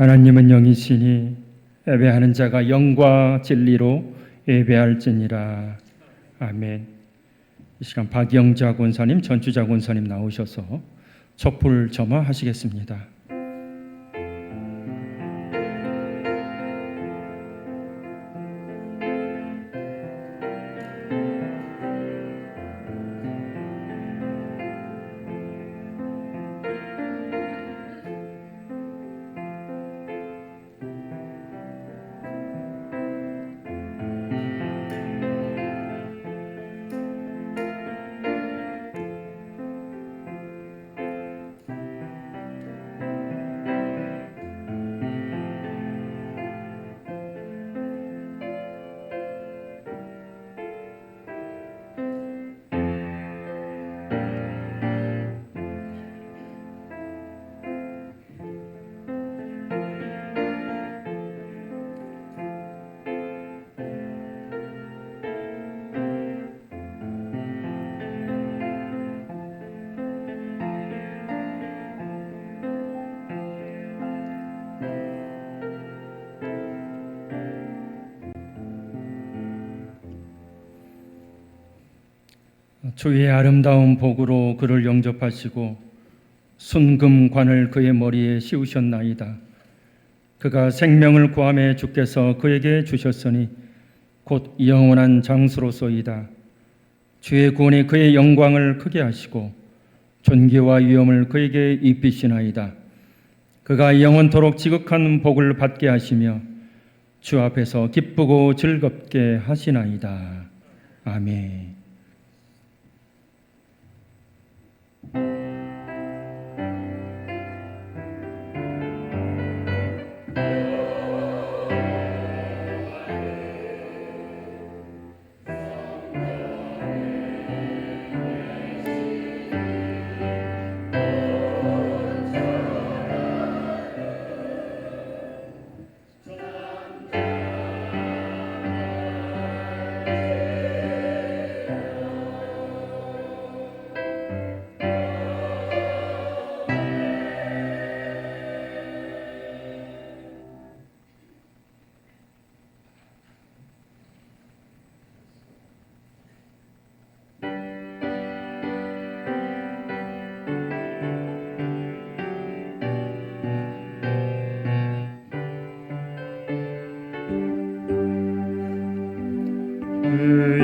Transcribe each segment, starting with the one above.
하나님은 영이시니 예배하는 자가 영과 진리로 예배할지니라. 아멘. 이 시간 박영자 권사님, 전주자 권사님 나오셔서 촛불 점화하시겠습니다. 주의 아름다운 복으로 그를 영접하시고 순금관을 그의 머리에 씌우셨나이다. 그가 생명을 구하매 주께서 그에게 주셨으니 곧 영원한 장수로소이다. 주의 구원이 그의 영광을 크게 하시고 존귀와 위엄을 그에게 입히시나이다. 그가 영원토록 지극한 복을 받게 하시며 주 앞에서 기쁘고 즐겁게 하시나이다. 아멘.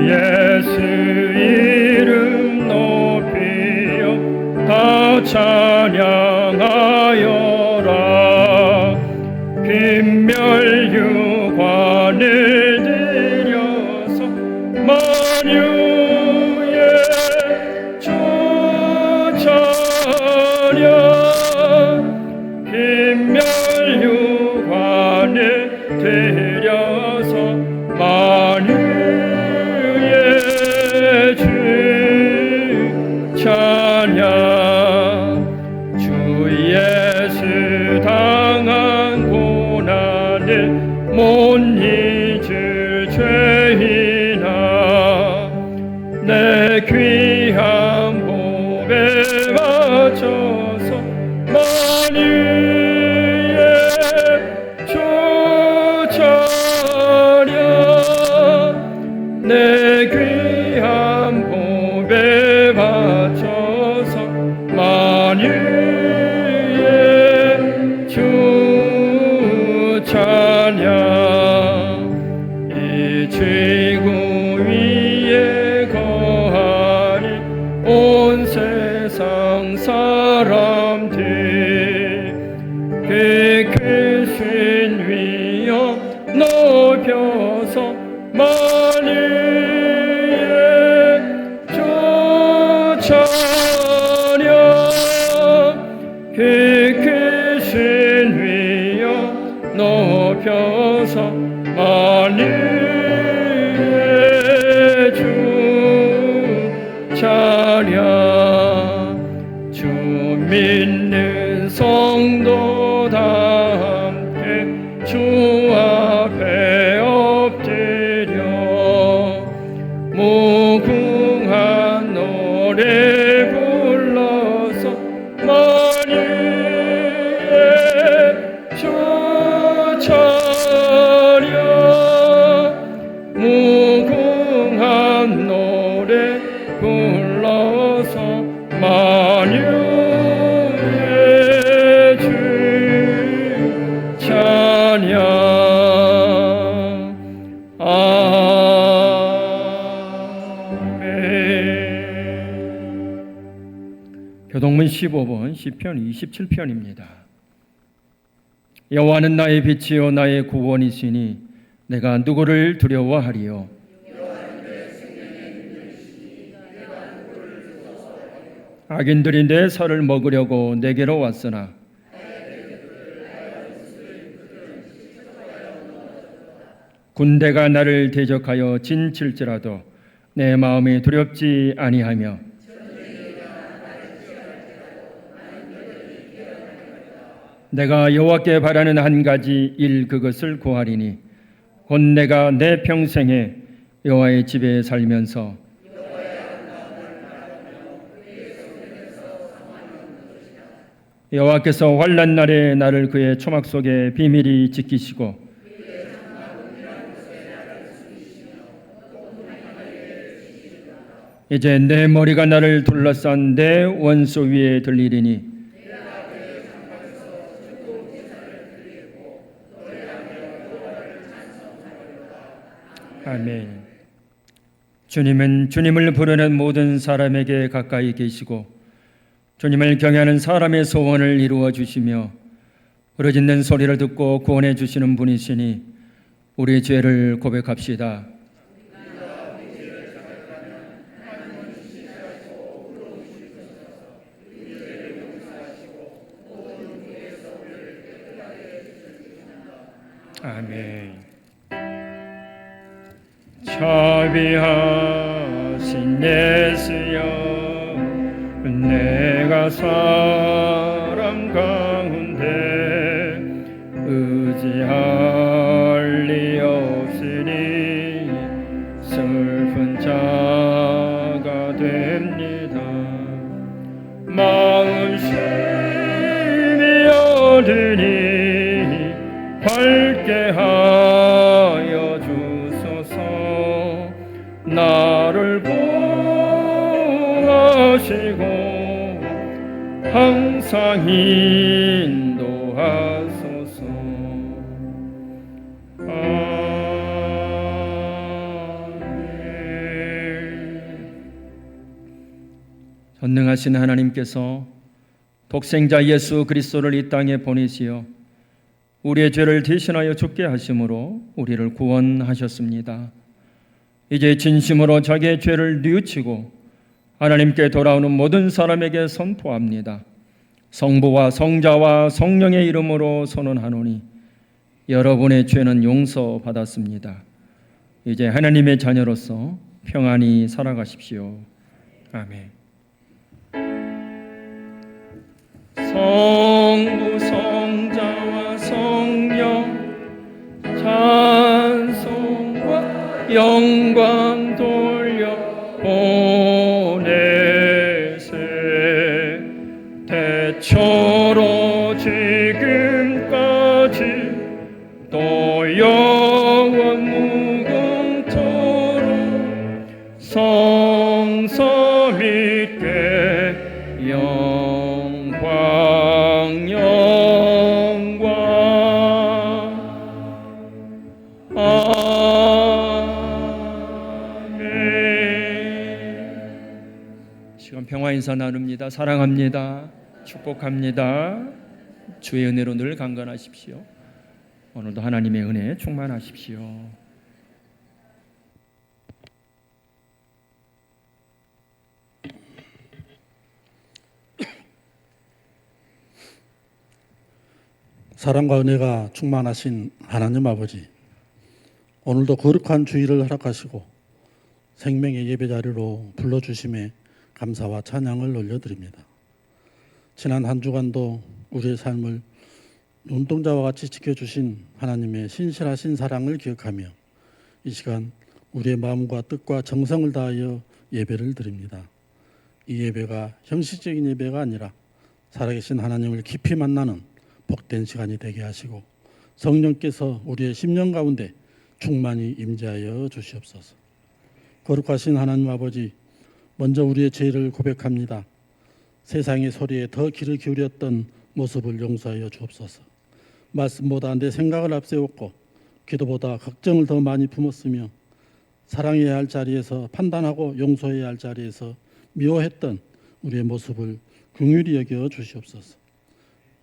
예수 이름 높이여 다 찬양하여라. 빈멸유관을 들여서 만유의 주 찬양. 빈멸유관을 들여서 만유의 주 찬양. 주 예수 당한 고난을 못 잊을 죄인아, 내 귀한 복에 바쳐서 만유의 주 찬양. 내 귀한 복에 바쳐서 만유의 주 찬양. 이 지구 위에 거하니 온 세상 사람들 그 크신 위엄 높여서 만유의 주 찬양. 그 크신 위엄 높여서 만유의 주 찬양. 주 믿는 성도 다 함께 주 앞에 엎드려 무궁한 노래 불러서 만유의 주 55번 시편 27편입니다. 여호와는 나의 빛이요 나의 구원이시니 내가 누구를 두려워하리요. 악인들이 내 살을 먹으려고 내게로 왔으나 군대가 나를 대적하여 진칠지라도 내 마음이 두렵지 아니하며 내가 여호와께 바라는 한 가지 일 그것을 구하리니 곧 내가 내 평생에 여호와의 집에 살면서 여호와께서 환난 날에 나를 그의 초막 속에 비밀히 지키시고 이제 내 머리가 나를 둘러싼 내 원수 위에 들리리니 아멘. 주님은 주님을 부르는 모든 사람에게 가까이 계시고 주님을 경외하는 사람의 소원을 이루어 주시며 부르짖는 소리를 듣고 구원해 주시는 분이시니 우리 죄를 고백합시다. 아멘. 자비하신 예수여 내가 사람 가운데 의지할 리 없으니 슬픈 자가 됩니다. 마음심이 어두니 밝게 하여 주소서. 나를 보호하시고 항상 인도하소서. 아멘. 전능하신 하나님께서 독생자 예수 그리스도를 이 땅에 보내시어 우리의 죄를 대신하여 죽게 하심으로 우리를 구원하셨습니다. 이제 진심으로 자기의 죄를 뉘우치고 하나님께 돌아오는 모든 사람에게 선포합니다. 성부와 성자와 성령의 이름으로 선언하노니 여러분의 죄는 용서받았습니다. 이제 하나님의 자녀로서 평안히 살아가십시오. 아멘. 성부 성자와 성령 찬송과 영광 돌려 보내세. 대초로 지금까지 또 영원 무궁토록 성서 믿게 영광 아멘. 시간 평화 인사 나눕니다. 사랑합니다. 축복합니다. 주의 은혜로 늘 강건하십시오. 오늘도 하나님의 은혜에 충만하십시오. 사랑과 은혜가 충만하신 하나님 아버지, 오늘도 거룩한 주일을 허락하시고 생명의 예배 자리로 불러주심에 감사와 찬양을 올려드립니다. 지난 한 주간도 우리의 삶을 눈동자와 같이 지켜주신 하나님의 신실하신 사랑을 기억하며 이 시간 우리의 마음과 뜻과 정성을 다하여 예배를 드립니다. 이 예배가 형식적인 예배가 아니라 살아계신 하나님을 깊이 만나는 복된 시간이 되게 하시고 성령께서 우리의 심령 가운데 충만히 임재하여 주시옵소서. 거룩하신 하나님 아버지, 먼저 우리의 죄를 고백합니다. 세상의 소리에 더 귀를 기울였던 모습을 용서하여 주옵소서. 말씀보다 내 생각을 앞세웠고 기도보다 걱정을 더 많이 품었으며 사랑해야 할 자리에서 판단하고 용서해야 할 자리에서 미워했던 우리의 모습을 긍휼히 여겨 주시옵소서.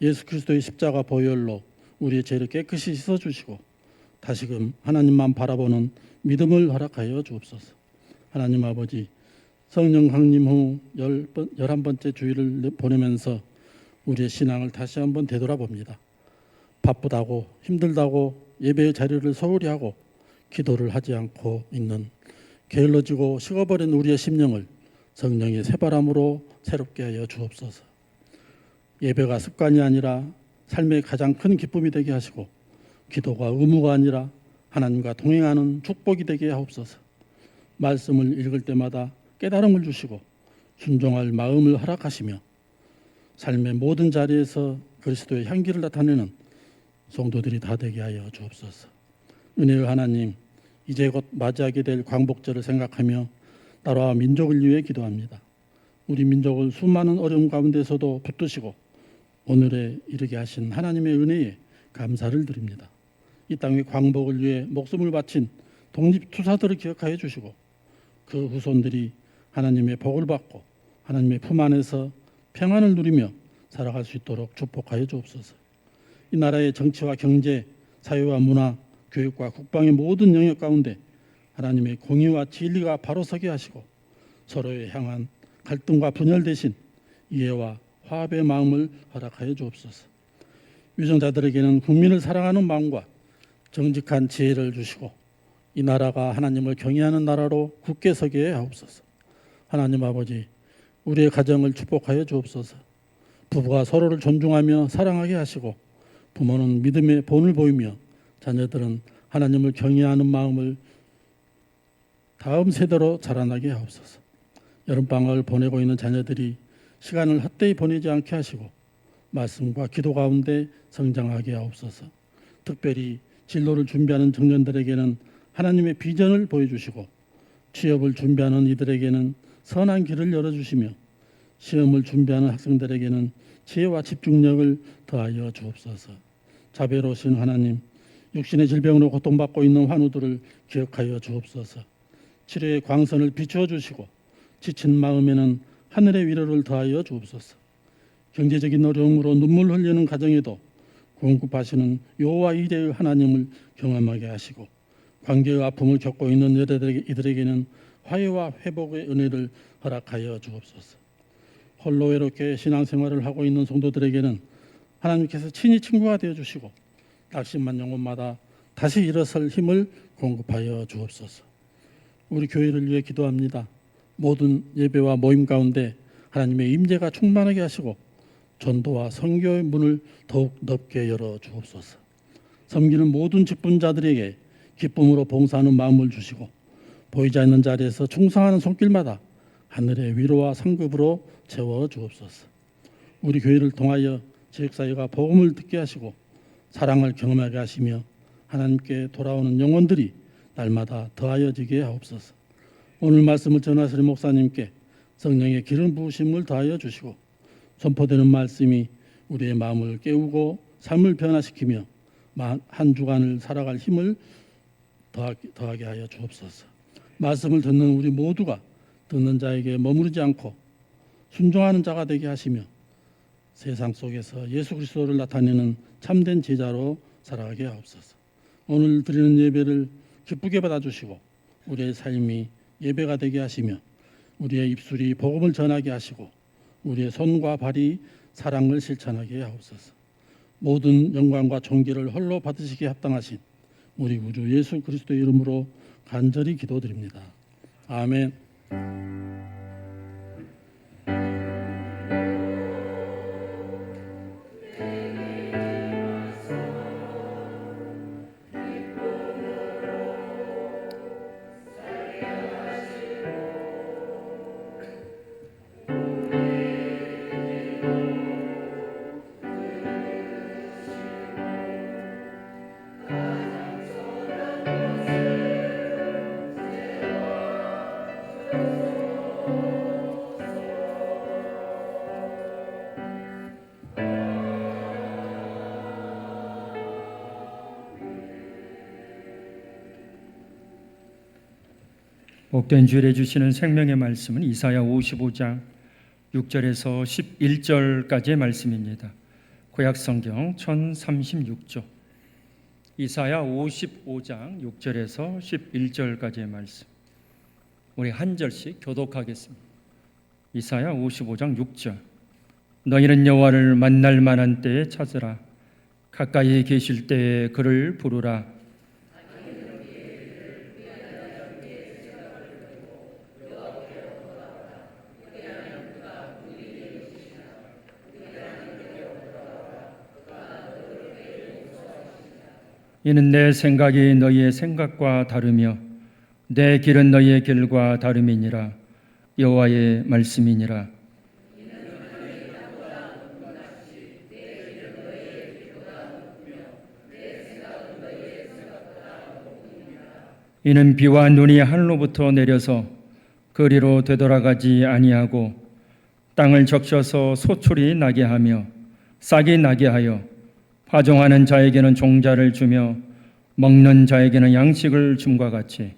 예수 그리스도의 십자가 보혈로 우리의 죄를 깨끗이 씻어주시고 다시금 하나님만 바라보는 믿음을 허락하여 주옵소서. 하나님 아버지, 성령 강림 후 11번째 주일을 보내면서 우리의 신앙을 다시 한번 되돌아봅니다. 바쁘다고 힘들다고 예배의 자리를 소홀히 하고 기도를 하지 않고 있는 게을러지고 식어버린 우리의 심령을 성령의 새바람으로 새롭게 하여 주옵소서. 예배가 습관이 아니라 삶의 가장 큰 기쁨이 되게 하시고 기도가 의무가 아니라 하나님과 동행하는 축복이 되게 하옵소서. 말씀을 읽을 때마다 깨달음을 주시고 순종할 마음을 허락하시며 삶의 모든 자리에서 그리스도의 향기를 나타내는 성도들이 다 되게 하여 주옵소서. 은혜의 하나님, 이제 곧 맞이하게 될 광복절을 생각하며 나라와 민족을 위해 기도합니다. 우리 민족을 수많은 어려움 가운데서도 붙드시고 오늘에 이르게 하신 하나님의 은혜에 감사를 드립니다. 이 땅의 광복을 위해 목숨을 바친 독립투사들을 기억하여 주시고 그 후손들이 하나님의 복을 받고 하나님의 품 안에서 평안을 누리며 살아갈 수 있도록 축복하여 주옵소서. 이 나라의 정치와 경제, 사회와 문화, 교육과 국방의 모든 영역 가운데 하나님의 공의와 진리가 바로 서게 하시고 서로에 향한 갈등과 분열 대신 이해와 화합의 마음을 허락하여 주옵소서. 위정자들에게는 국민을 사랑하는 마음과 정직한 지혜를 주시고 이 나라가 하나님을 경외하는 나라로 굳게 서게 하옵소서. 하나님 아버지, 우리의 가정을 축복하여 주옵소서. 부부가 서로를 존중하며 사랑하게 하시고 부모는 믿음의 본을 보이며 자녀들은 하나님을 경외하는 마음을 다음 세대로 자라나게 하옵소서. 여름방학을 보내고 있는 자녀들이 시간을 헛되이 보내지 않게 하시고 말씀과 기도 가운데 성장하게 하옵소서. 특별히 진로를 준비하는 청년들에게는 하나님의 비전을 보여주시고 취업을 준비하는 이들에게는 선한 길을 열어주시며 시험을 준비하는 학생들에게는 지혜와 집중력을 더하여 주옵소서. 자비로우신 하나님, 육신의 질병으로 고통받고 있는 환우들을 기억하여 주옵소서. 치료의 광선을 비추어 주시고 지친 마음에는 하늘의 위로를 더하여 주옵소서. 경제적인 어려움으로 눈물 흘리는 가정에도 공급하시는 여호와 이레의 하나님을 경험하게 하시고 관계의 아픔을 겪고 있는 이들에게는 화해와 회복의 은혜를 허락하여 주옵소서. 홀로 외롭게 신앙생활을 하고 있는 성도들에게는 하나님께서 친히 친구가 되어주시고 낙심한 영혼마다 다시 일어설 힘을 공급하여 주옵소서. 우리 교회를 위해 기도합니다. 모든 예배와 모임 가운데 하나님의 임재가 충만하게 하시고 전도와 선교의 문을 더욱 넓게 열어 주옵소서. 섬기는 모든 직분자들에게 기쁨으로 봉사하는 마음을 주시고 보이지 않는 자리에서 충성하는 손길마다 하늘의 위로와 상급으로 채워 주옵소서. 우리 교회를 통하여 지역사회가 복음을 듣게 하시고 사랑을 경험하게 하시며 하나님께 돌아오는 영혼들이 날마다 더하여지게 하옵소서. 오늘 말씀을 전하시는 목사님께 성령의 기름 부으심을 더하여 주시고 선포되는 말씀이 우리의 마음을 깨우고 삶을 변화시키며 한 주간을 살아갈 힘을 더하게 하여 주옵소서. 말씀을 듣는 우리 모두가 듣는 자에게 머무르지 않고 순종하는 자가 되게 하시며 세상 속에서 예수 그리스도를 나타내는 참된 제자로 살아가게 하옵소서. 오늘 드리는 예배를 기쁘게 받아주시고 우리의 삶이 예배가 되게 하시며 우리의 입술이 복음을 전하게 하시고 우리의 손과 발이 사랑을 실천하게 하옵소서. 모든 영광과 존귀를 홀로 받으시기에 합당하신 우리 구주 예수 그리스도의 이름으로 간절히 기도드립니다. 아멘. 복된 주일에 주시는 생명의 말씀은 이사야 55장 6절에서 11절까지의 말씀입니다. 구약성경 1036조, 이사야 55장 6절에서 11절까지의 말씀. 우리 한 절씩 교독하겠습니다. 이사야 55장 6절. 너희는 여호와를 만날 만한 때에 찾으라. 가까이 계실 때에 그를 부르라. 이는 내 생각이 너희의 생각과 다르며 내 길은 너희의 길과 다름이니라. 여호와의 말씀이니라. 이는 비와 눈이 하늘로부터 내려서 그리로 되돌아가지 아니하고 땅을 적셔서 소출이 나게 하며 싹이 나게 하여 파종하는 자에게는 종자를 주며 먹는 자에게는 양식을 줌과 같이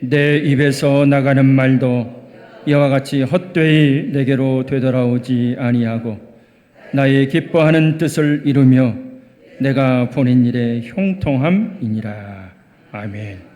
내 입에서 나가는 말도 이와 같이 헛되이 내게로 되돌아오지 아니하고 나의 기뻐하는 뜻을 이루며 내가 보낸 일에 형통함이니라. 아멘.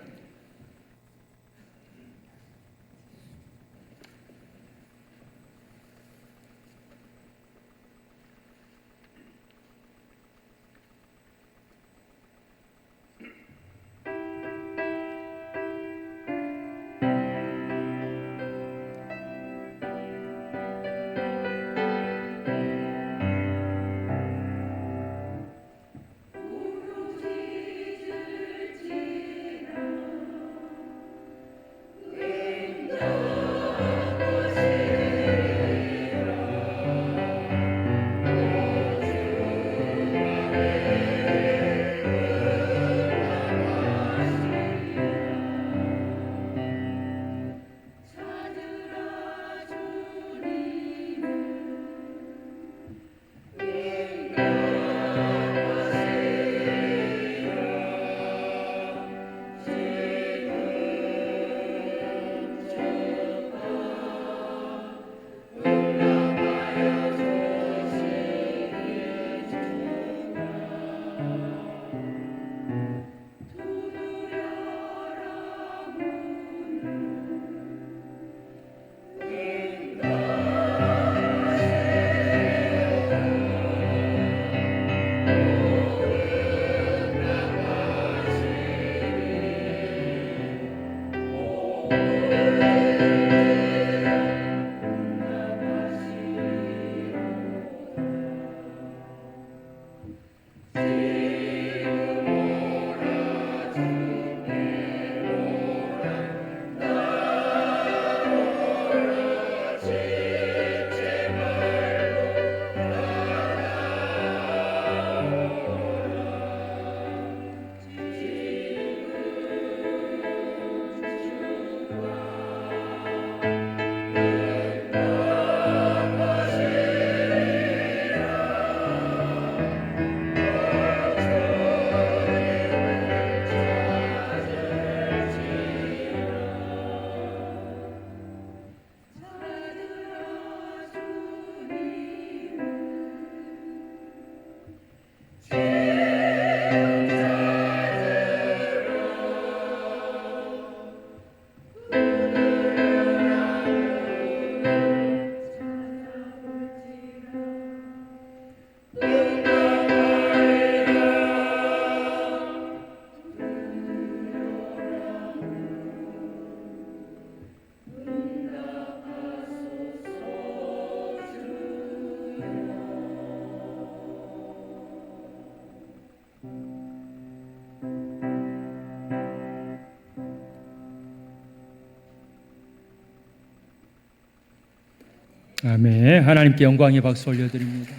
아멘. 하나님께 영광의 박수 올려드립니다.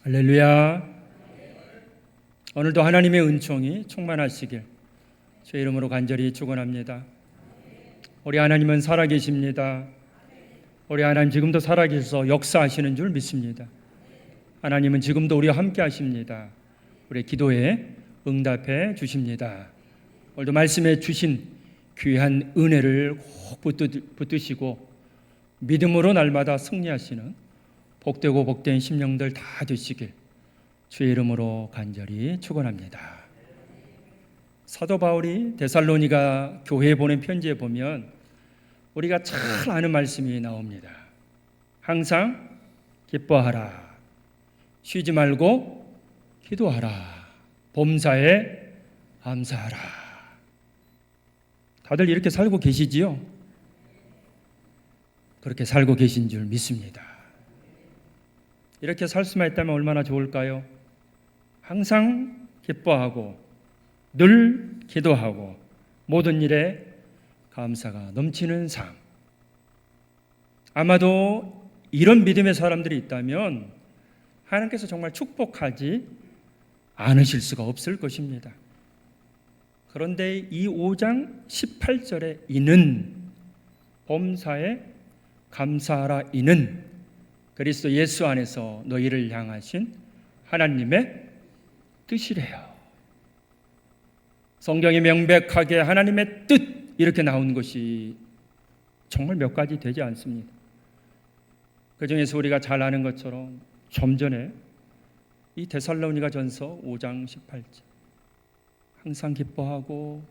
할렐루야. 오늘도 하나님의 은총이 충만하시길 주의 이름으로 간절히 축원합니다. 우리 하나님은 살아계십니다. 우리 하나님 지금도 살아계셔서 역사하시는 줄 믿습니다. 하나님은 지금도 우리와 함께 하십니다. 우리 기도에 응답해 주십니다. 오늘도 말씀해 주신 귀한 은혜를 꼭 붙드시고 믿음으로 날마다 승리하시는 복되고 복된 심령들 다 되시길 주의 이름으로 간절히 축원합니다. 사도 바울이 데살로니가 교회에 보낸 편지에 보면 우리가 잘 아는 말씀이 나옵니다. 항상 기뻐하라, 쉬지 말고 기도하라, 범사에 감사하라. 다들 이렇게 살고 계시지요? 그렇게 살고 계신 줄 믿습니다. 이렇게 살 수만 있다면 얼마나 좋을까요? 항상 기뻐하고 늘 기도하고 모든 일에 감사가 넘치는 삶. 아마도 이런 믿음의 사람들이 있다면 하나님께서 정말 축복하지 않으실 수가 없을 것입니다. 그런데 이 5장 18절에 이는 범사에 감사하라 이는 그리스도 예수 안에서 너희를 향하신 하나님의 뜻이래요. 성경이 명백하게 하나님의 뜻 이렇게 나온 것이 정말 몇 가지 되지 않습니다. 그 중에서 우리가 잘 아는 것처럼 좀 전에 이 데살로니가 전서 5장 18절 항상 기뻐하고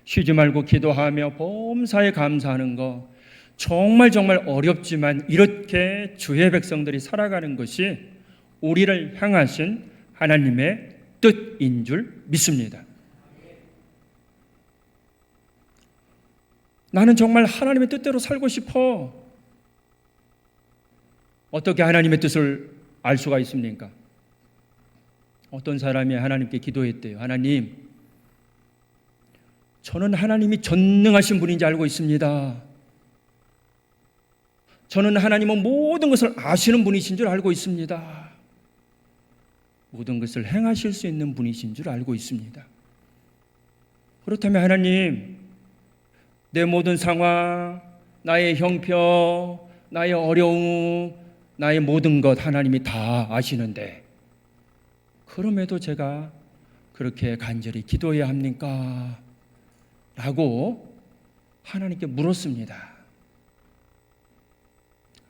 쉬지 말고 기도하며 범사에 감사하는 거 정말 어렵지만 이렇게 주의 백성들이 살아가는 것이 우리를 향하신 하나님의 뜻인 줄 믿습니다. 나는 정말 하나님의 뜻대로 살고 싶어. 어떻게 하나님의 뜻을 알 수가 있습니까? 어떤 사람이 하나님께 기도했대요. 하나님, 저는 하나님이 전능하신 분인지 알고 있습니다. 저는 하나님은 모든 것을 아시는 분이신 줄 알고 있습니다. 모든 것을 행하실 수 있는 분이신 줄 알고 있습니다. 그렇다면 하나님, 내 모든 상황, 나의 형편, 나의 어려움, 나의 모든 것 하나님이 다 아시는데 그럼에도 제가 그렇게 간절히 기도해야 합니까? 라고 하나님께 물었습니다.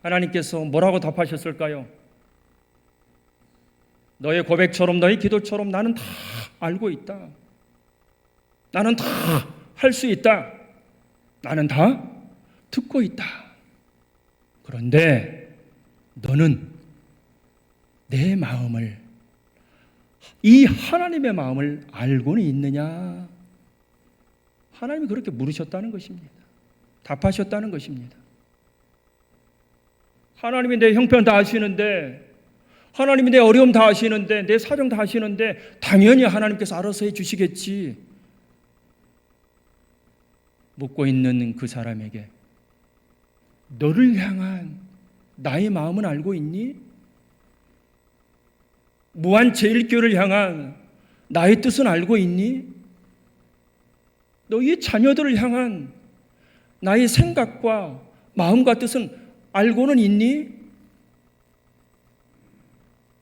하나님께서 뭐라고 답하셨을까요? 너의 고백처럼 너의 기도처럼 나는 다 알고 있다. 나는 다 할 수 있다. 나는 다 듣고 있다. 그런데 너는 내 마음을, 이 하나님의 마음을 알고는 있느냐? 하나님이 그렇게 물으셨다는 것입니다. 답하셨다는 것입니다. 하나님이 내 형편 다 아시는데, 하나님이 내 어려움 다 아시는데, 내 사정 다 아시는데 당연히 하나님께서 알아서 해주시겠지. 묻고 있는 그 사람에게 너를 향한 나의 마음은 알고 있니? 무한제일교회를 향한 나의 뜻은 알고 있니? 너희 자녀들을 향한 나의 생각과 마음과 뜻은 알고는 있니?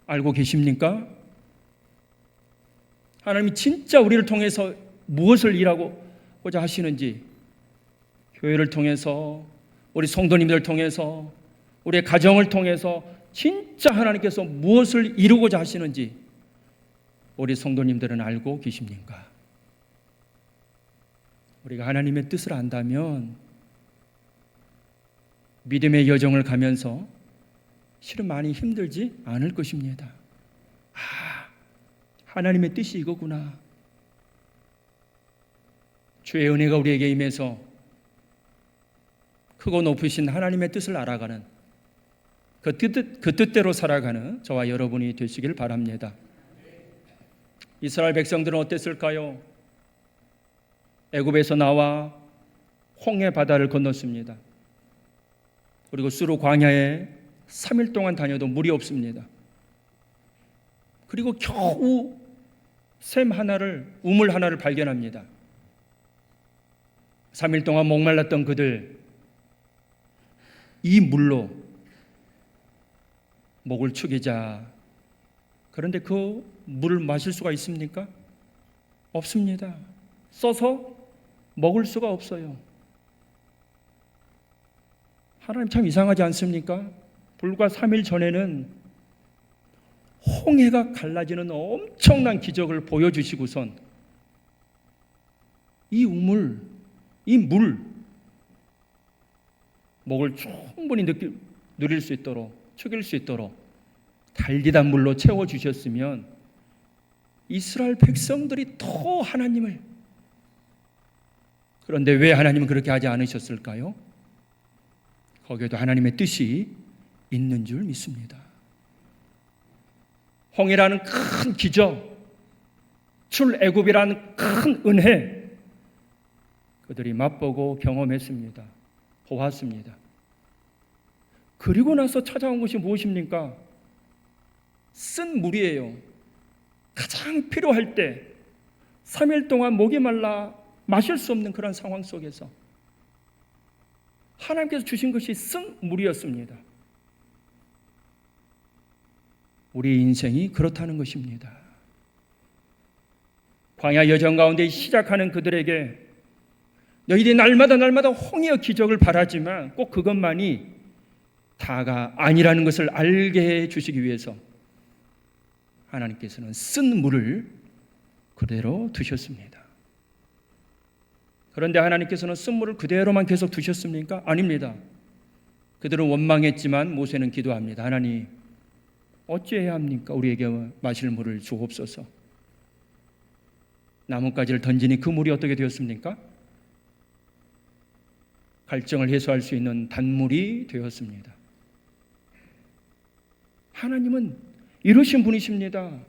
알고 계십니까? 하나님이 진짜 우리를 통해서 무엇을 일하고자 하시는지, 교회를 통해서, 우리 성도님들을 통해서, 우리의 가정을 통해서 진짜 하나님께서 무엇을 이루고자 하시는지 우리 성도님들은 알고 계십니까? 우리가 하나님의 뜻을 안다면 믿음의 여정을 가면서 실은 많이 힘들지 않을 것입니다. 하나님의 뜻이 이거구나. 주의 은혜가 우리에게 임해서 크고 높으신 하나님의 뜻을 알아가는 그 뜻대로 살아가는 저와 여러분이 되시길 바랍니다. 이스라엘 백성들은 어땠을까요? 애굽에서 나와 홍해 바다를 건넜습니다. 그리고 수르 광야에 3일 동안 다녀도 물이 없습니다. 그리고 겨우 우물 하나를 발견합니다. 3일 동안 목말랐던 그들, 이 물로 목을 축이자. 그런데 그 물을 마실 수가 있습니까? 없습니다. 써서 먹을 수가 없어요. 하나님 참 이상하지 않습니까? 불과 3일 전에는 홍해가 갈라지는 엄청난 기적을 보여주시고선 이 우물, 이 물, 목을 충분히 누릴 수 있도록, 축일 수 있도록 달디단 물로 채워주셨으면 이스라엘 백성들이 더 하나님을, 그런데 왜 하나님은 그렇게 하지 않으셨을까요? 거기에도 하나님의 뜻이 있는 줄 믿습니다. 홍해라는 큰 기적, 출애굽이라는 큰 은혜, 그들이 맛보고 경험했습니다. 보았습니다. 그리고 나서 찾아온 것이 무엇입니까? 쓴 물이에요. 가장 필요할 때 3일 동안 목이 말라 마실 수 없는 그런 상황 속에서 하나님께서 주신 것이 쓴 물이었습니다. 우리 인생이 그렇다는 것입니다. 광야 여정 가운데 시작하는 그들에게 너희들이 날마다 홍해의 기적을 바라지만 꼭 그것만이 다가 아니라는 것을 알게 해 주시기 위해서 하나님께서는 쓴 물을 그대로 두셨습니다. 그런데 하나님께서는 쓴 물을 그대로만 계속 두셨습니까? 아닙니다. 그들은 원망했지만 모세는 기도합니다. 하나님, 어찌해야 합니까? 우리에게 마실 물을 주옵소서. 나뭇가지를 던지니 그 물이 어떻게 되었습니까? 갈증을 해소할 수 있는 단물이 되었습니다. 하나님은 이러신 분이십니다.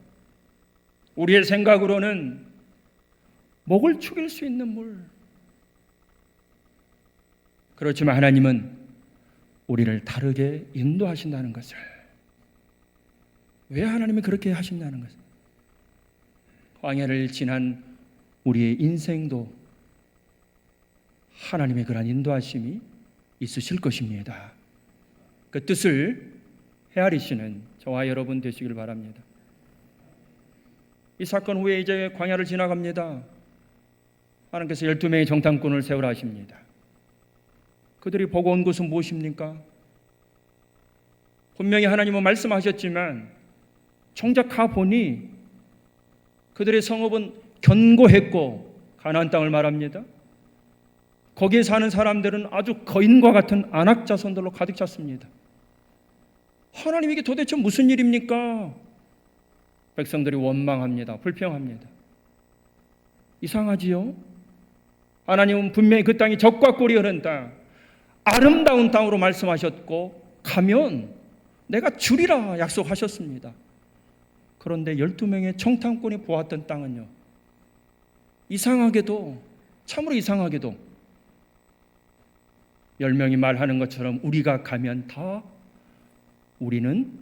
우리의 생각으로는 목을 축일 수 있는 물, 그렇지만 하나님은 우리를 다르게 인도하신다는 것을, 왜 하나님이 그렇게 하신다는 것을, 광야를 지난 우리의 인생도 하나님의 그러한 인도하심이 있으실 것입니다. 그 뜻을 헤아리시는 저와 여러분 되시길 바랍니다. 이 사건 후에 이제 광야를 지나갑니다. 하나님께서 12명의 정탐꾼을 세우라 하십니다. 그들이 보고 온 것은 무엇입니까? 분명히 하나님은 말씀하셨지만 정작 가보니 그들의 성읍은 견고했고 가나안 땅을 말합니다. 거기에 사는 사람들은 아주 거인과 같은 안악 자손들로 가득 찼습니다. 하나님, 이게 도대체 무슨 일입니까? 백성들이 원망합니다. 불평합니다. 이상하지요? 하나님은 분명히 그 땅이 젖과 꿀이 흐르는 땅, 아름다운 땅으로 말씀하셨고 가면 내가 주리라 약속하셨습니다. 그런데 12명의 정탐꾼이 보았던 땅은요, 이상하게도, 참으로 이상하게도 10명이 말하는 것처럼 우리가 가면 다 우리는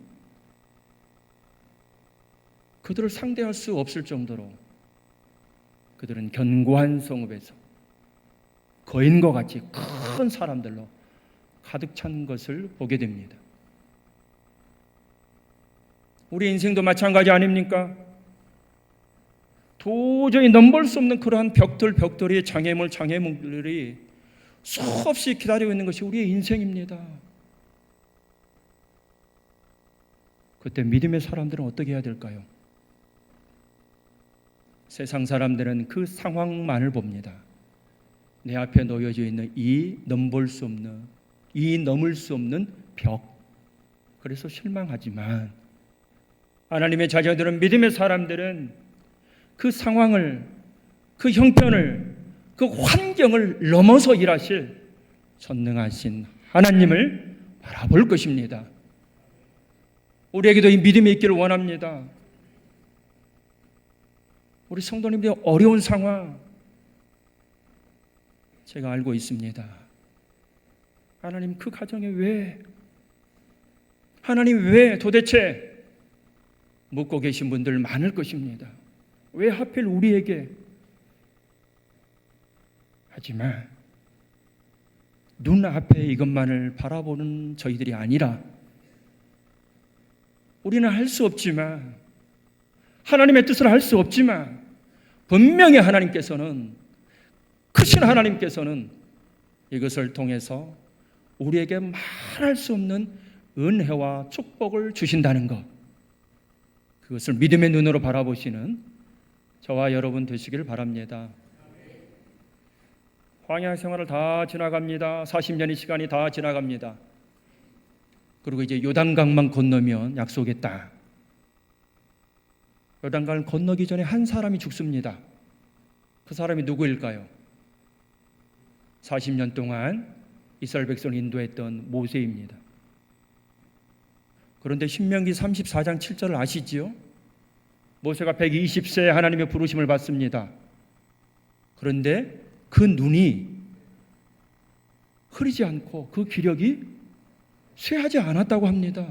그들을 상대할 수 없을 정도로 그들은 견고한 성읍에서 거인과 같이 큰 사람들로 가득 찬 것을 보게 됩니다. 우리 인생도 마찬가지 아닙니까? 도저히 넘볼 수 없는 그러한 벽돌이, 장애물들이 수없이 기다리고 있는 것이 우리의 인생입니다. 그때 믿음의 사람들은 어떻게 해야 될까요? 세상 사람들은 그 상황만을 봅니다. 내 앞에 놓여져 있는 이 넘을 수 없는 벽, 그래서 실망하지만 하나님의 자녀들은, 믿음의 사람들은 그 상황을, 그 형편을, 그 환경을 넘어서 일하실 전능하신 하나님을 바라볼 것입니다. 우리에게도 이 믿음이 있기를 원합니다. 우리 성도님들이 어려운 상황 제가 알고 있습니다. 하나님, 그 가정에 왜, 하나님 왜, 도대체 묻고 계신 분들 많을 것입니다. 왜 하필 우리에게? 하지만 눈앞에 이것만을 바라보는 저희들이 아니라, 우리는 할 수 없지만, 하나님의 뜻을 할 수 없지만 분명히 하나님께서는, 크신 하나님께서는 이것을 통해서 우리에게 말할 수 없는 은혜와 축복을 주신다는 것, 그것을 믿음의 눈으로 바라보시는 저와 여러분 되시길 바랍니다. 광야 생활을 다 지나갑니다. 40년의 시간이 다 지나갑니다. 그리고 이제 요단강만 건너면 약속의 땅. 요단강을 건너기 전에 한 사람이 죽습니다. 그 사람이 누구일까요? 40년 동안 이스라엘 백성을 인도했던 모세입니다. 그런데 신명기 34장 7절을 아시지요? 모세가 120세에 하나님의 부르심을 받습니다. 그런데 그 눈이 흐리지 않고 그 기력이 쇠하지 않았다고 합니다.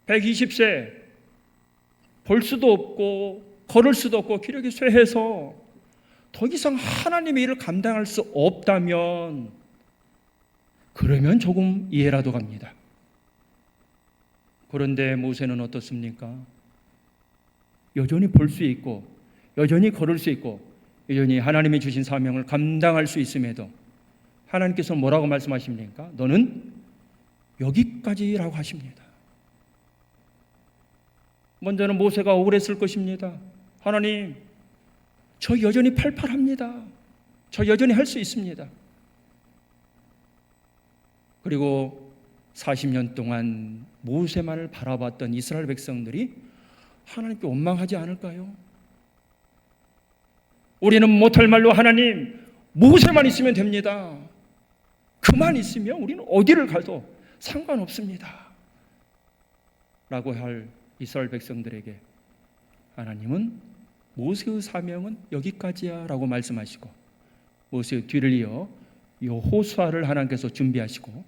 120세 볼 수도 없고 걸을 수도 없고 기력이 쇠해서 더 이상 하나님의 일을 감당할 수 없다면 그러면 조금 이해라도 갑니다. 그런데 모세는 어떻습니까? 여전히 볼 수 있고 여전히 걸을 수 있고 여전히 하나님이 주신 사명을 감당할 수 있음에도 하나님께서 뭐라고 말씀하십니까? 너는 여기까지라고 하십니다. 먼저는 모세가 억울했을 것입니다. 하나님, 저 여전히 팔팔합니다. 저 여전히 할 수 있습니다. 그리고 40년 동안 모세만을 바라봤던 이스라엘 백성들이 하나님께 원망하지 않을까요? 우리는 못할 말로 하나님, 모세만 있으면 됩니다. 그만 있으면 우리는 어디를 가도 상관없습니다. 라고 할 이스라엘 백성들에게 하나님은 모세의 사명은 여기까지야 라고 말씀하시고 모세의 뒤를 이어 여호수아를 하나님께서 준비하시고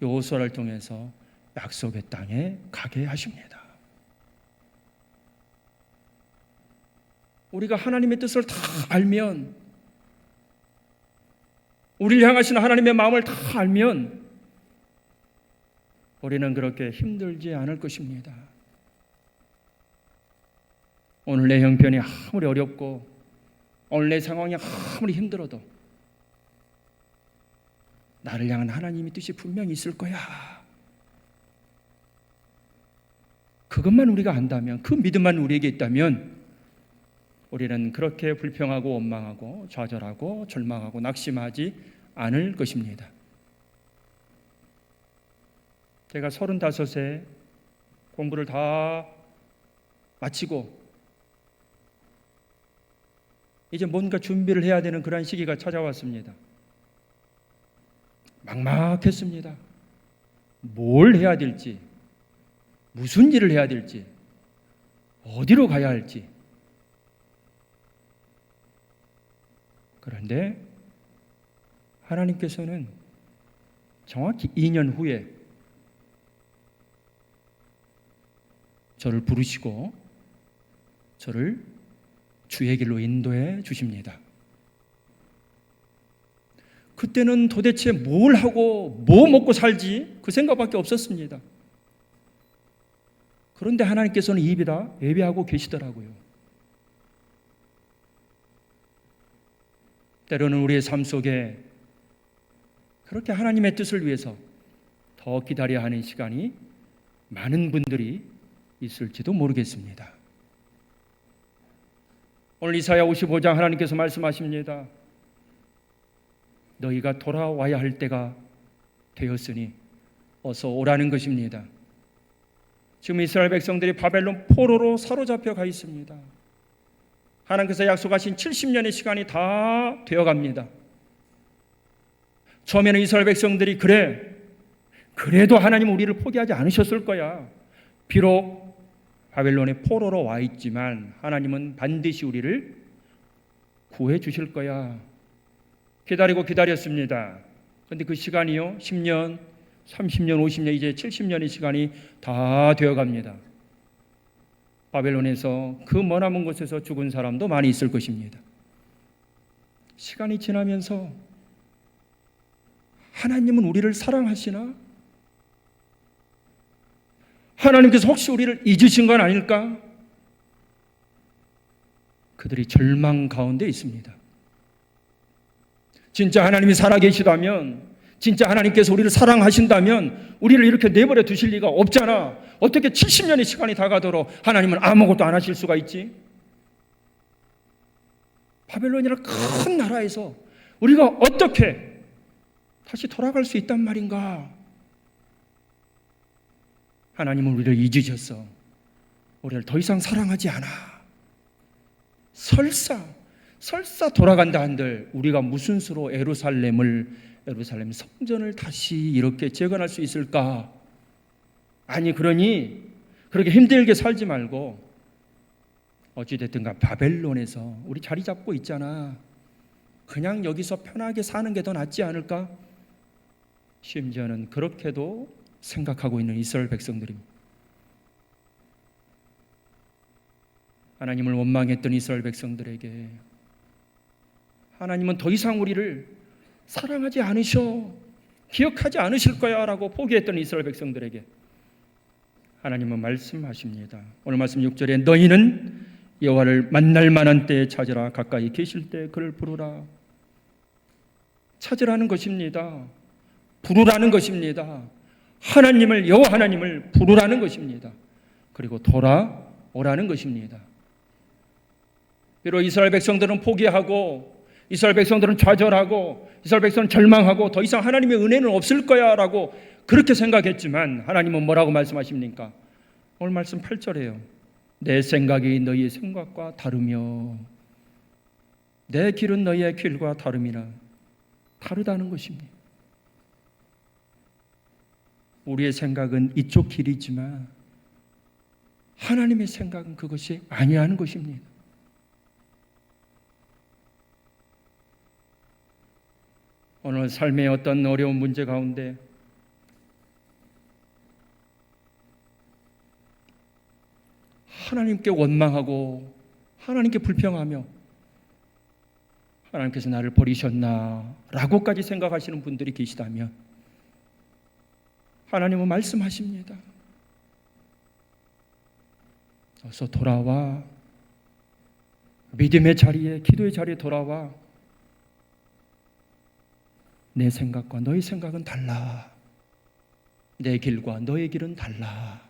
여호수아를 통해서 약속의 땅에 가게 하십니다. 우리가 하나님의 뜻을 다 알면, 우리를 향하시는 하나님의 마음을 다 알면 우리는 그렇게 힘들지 않을 것입니다. 오늘 내 형편이 아무리 어렵고 오늘 내 상황이 아무리 힘들어도 나를 향한 하나님의 뜻이 분명히 있을 거야. 그것만 우리가 안다면, 그 믿음만 우리에게 있다면 우리는 그렇게 불평하고 원망하고 좌절하고 절망하고 낙심하지 않을 것입니다. 제가 35세 공부를 다 마치고 이제 뭔가 준비를 해야 되는 그런 시기가 찾아왔습니다. 막막했습니다. 뭘 해야 될지, 무슨 일을 해야 될지, 어디로 가야 할지. 그런데 하나님께서는 정확히 2년 후에 저를 부르시고 저를 주의 길로 인도해 주십니다. 그때는 도대체 뭘 하고 뭐 먹고 살지 그 생각밖에 없었습니다. 그런데 하나님께서는 입이 다 예배하고 계시더라고요. 때로는 우리의 삶 속에 그렇게 하나님의 뜻을 위해서 더 기다려야 하는 시간이 많은 분들이 있을지도 모르겠습니다. 오늘 이사야 55장 하나님께서 말씀하십니다. 너희가 돌아와야 할 때가 되었으니 어서 오라는 것입니다. 지금 이스라엘 백성들이 바벨론 포로로 사로잡혀 가 있습니다. 하나님께서 약속하신 70년의 시간이 다 되어갑니다. 처음에는 이스라엘 백성들이 그래도 하나님 우리를 포기하지 않으셨을 거야. 비록 바벨론의 포로로 와 있지만 하나님은 반드시 우리를 구해 주실 거야. 기다리고 기다렸습니다. 그런데 그 시간이요 10년, 30년, 50년, 이제 70년의 시간이 다 되어갑니다. 바벨론에서 그 머나먼 곳에서 죽은 사람도 많이 있을 것입니다. 시간이 지나면서 하나님은 우리를 사랑하시나? 하나님께서 혹시 우리를 잊으신 건 아닐까? 그들이 절망 가운데 있습니다. 진짜 하나님이 살아계시다면, 진짜 하나님께서 우리를 사랑하신다면 우리를 이렇게 내버려 두실 리가 없잖아. 어떻게 70년의 시간이 다 가도록 하나님은 아무것도 안 하실 수가 있지? 바벨론이라는 큰 나라에서 우리가 어떻게 다시 돌아갈 수 있단 말인가? 하나님은 우리를 잊으셨어. 우리를 더 이상 사랑하지 않아. 설사 돌아간다 한들 우리가 무슨 수로 예루살렘 성전을 다시 이렇게 재건할 수 있을까? 아니, 그러니 그렇게 힘들게 살지 말고 어찌됐든가 바벨론에서 우리 자리 잡고 있잖아. 그냥 여기서 편하게 사는 게 더 낫지 않을까? 심지어는 그렇게도 생각하고 있는 이스라엘 백성들입니다. 하나님을 원망했던 이스라엘 백성들에게 하나님은 더 이상 우리를 사랑하지 않으셔, 기억하지 않으실 거야 라고 포기했던 이스라엘 백성들에게 하나님은 말씀하십니다. 오늘 말씀 6절에 너희는 여호와를 만날 만한 때에 찾으라. 가까이 계실 때 그를 부르라. 찾으라는 것입니다. 부르라는 것입니다. 하나님을, 여호와 하나님을 부르라는 것입니다. 그리고 돌아오라는 것입니다. 비록 이스라엘 백성들은 포기하고 이스라엘 백성들은 좌절하고 이스라엘 백성은 절망하고 더 이상 하나님의 은혜는 없을 거야 라고 그렇게 생각했지만 하나님은 뭐라고 말씀하십니까? 오늘 말씀 8절에요. 내 생각이 너희의 생각과 다르며 내 길은 너희의 길과 다름이나. 다르다는 것입니다. 우리의 생각은 이쪽 길이지만 하나님의 생각은 그것이 아니라는 것입니다. 오늘 삶의 어떤 어려운 문제 가운데 하나님께 원망하고 하나님께 불평하며 하나님께서 나를 버리셨나 라고까지 생각하시는 분들이 계시다면 하나님은 말씀하십니다. 어서 돌아와. 믿음의 자리에, 기도의 자리에 돌아와. 내 생각과 너의 생각은 달라. 내 길과 너의 길은 달라.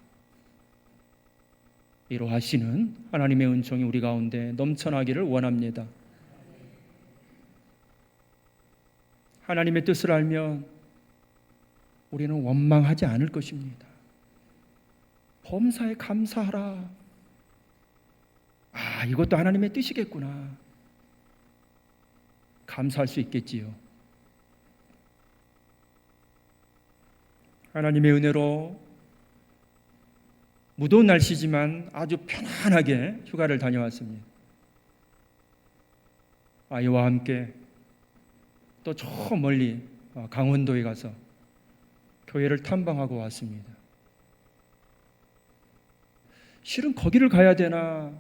이러하시는 하나님의 은총이 우리 가운데 넘쳐나기를 원합니다. 하나님의 뜻을 알면 우리는 원망하지 않을 것입니다. 범사에 감사하라. 아, 이것도 하나님의 뜻이겠구나. 감사할 수 있겠지요. 하나님의 은혜로 무더운 날씨지만 아주 편안하게 휴가를 다녀왔습니다. 아이와 함께 또 저 멀리 강원도에 가서 교회를 탐방하고 왔습니다. 실은 거기를 가야 되나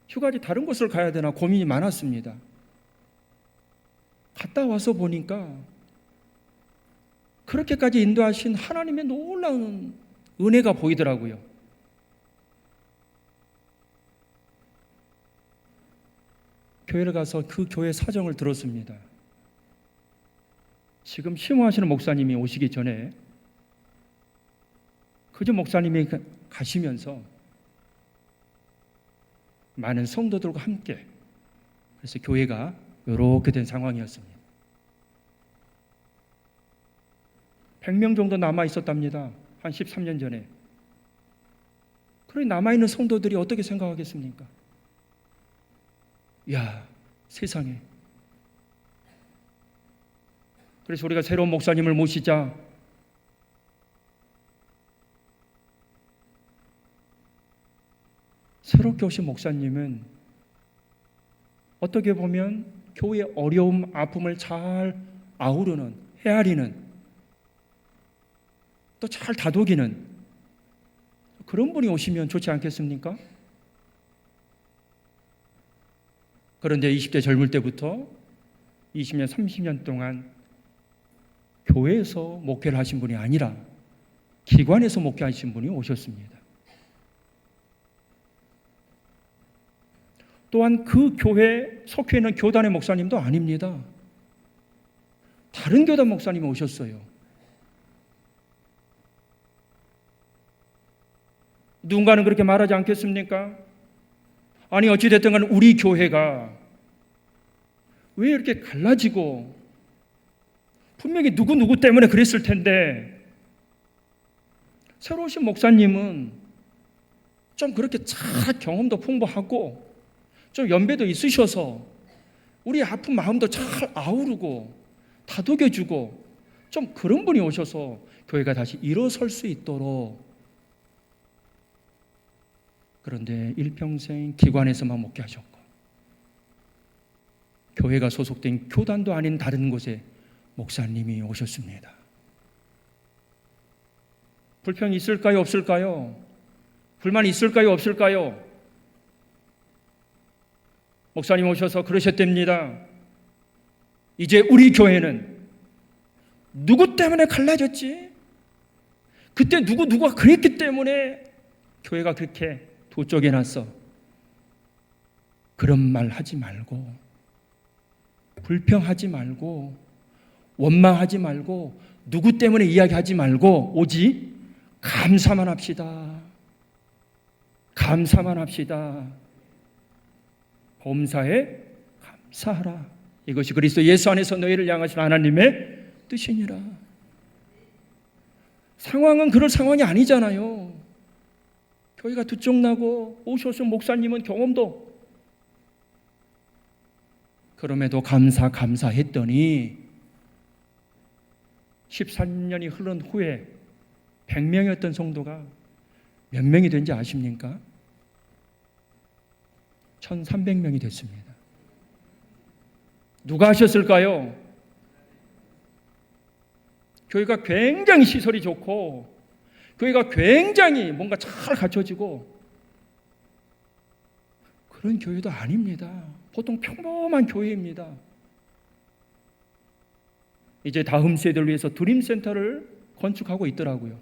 휴가지 다른 곳을 가야 되나 고민이 많았습니다. 갔다 와서 보니까 그렇게까지 인도하신 하나님의 놀라운 은혜가 보이더라고요. 교회를 가서 그 교회 사정을 들었습니다. 지금 심호하시는 목사님이 오시기 전에 그저 목사님이 가시면서 많은 성도들과 함께 그래서 교회가 이렇게 된 상황이었습니다. 100명 정도 남아 있었답니다. 한 13년 전에. 그래 남아있는 성도들이 어떻게 생각하겠습니까? 야, 세상에. 그래서 우리가 새로운 목사님을 모시자. 새롭게 오신 목사님은 어떻게 보면 교회의 어려움, 아픔을 잘 아우르는, 헤아리는, 또 잘 다독이는 그런 분이 오시면 좋지 않겠습니까? 그런데 20대 젊을 때부터 20년, 30년 동안 교회에서 목회를 하신 분이 아니라 기관에서 목회하신 분이 오셨습니다. 또한 그 교회 속해 있는 교단의 목사님도 아닙니다. 다른 교단 목사님이 오셨어요. 누군가는 그렇게 말하지 않겠습니까? 아니 어찌됐든 간 우리 교회가 왜 이렇게 갈라지고, 분명히 누구 때문에 그랬을 텐데 새로 오신 목사님은 좀 그렇게 잘 경험도 풍부하고 좀 연배도 있으셔서 우리 아픈 마음도 잘 아우르고 다독여주고 좀 그런 분이 오셔서 교회가 다시 일어설 수 있도록. 그런데 일평생 기관에서만 목회하셨고 교회가 소속된 교단도 아닌 다른 곳에 목사님이 오셨습니다. 불평이 있을까요? 없을까요? 불만이 있을까요? 없을까요? 목사님 오셔서 그러셨답니다. 이제 우리 교회는 누구 때문에 갈라졌지? 그때 누가 그랬기 때문에 교회가 그렇게 두 쪽에 났어. 그런 말 하지 말고, 불평하지 말고, 원망하지 말고, 누구 때문에 이야기하지 말고 오직 감사만 합시다. 감사만 합시다. 범사에 감사하라. 이것이 그리스도 예수 안에서 너희를 향하신 하나님의 뜻이니라. 상황은 그럴 상황이 아니잖아요. 교회가 두 쪽 나고 오셔서 목사님은 경험도, 그럼에도 감사했더니 14년이 흐른 후에 100명이었던 성도가 몇 명이 된지 아십니까? 1300명이 됐습니다. 누가 하셨을까요? 교회가 굉장히 시설이 좋고 교회가 굉장히 뭔가 잘 갖춰지고 그런 교회도 아닙니다. 보통 평범한 교회입니다. 이제 다음 세대를 위해서 드림센터를 건축하고 있더라고요.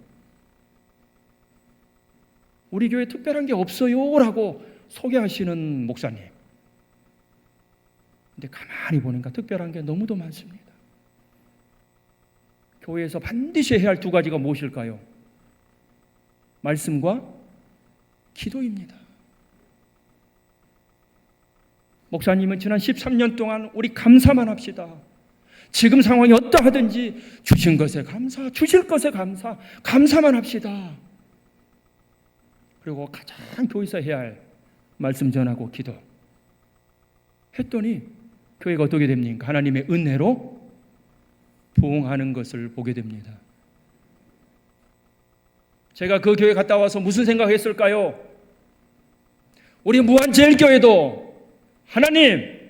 우리 교회 특별한 게 없어요 라고 소개하시는 목사님. 근데 가만히 보니까 특별한 게 너무도 많습니다. 교회에서 반드시 해야 할 두 가지가 무엇일까요? 말씀과 기도입니다. 목사님은 지난 13년 동안 우리 감사만 합시다. 지금 상황이 어떠하든지 주신 것에 감사, 주실 것에 감사, 감사만 합시다. 그리고 가장 교회에서 해야 할 말씀 전하고 기도 했더니 교회가 어떻게 됩니까? 하나님의 은혜로 부흥하는 것을 보게 됩니다. 제가 그 교회 갔다 와서 무슨 생각했을까요? 우리 무한제일교회도 하나님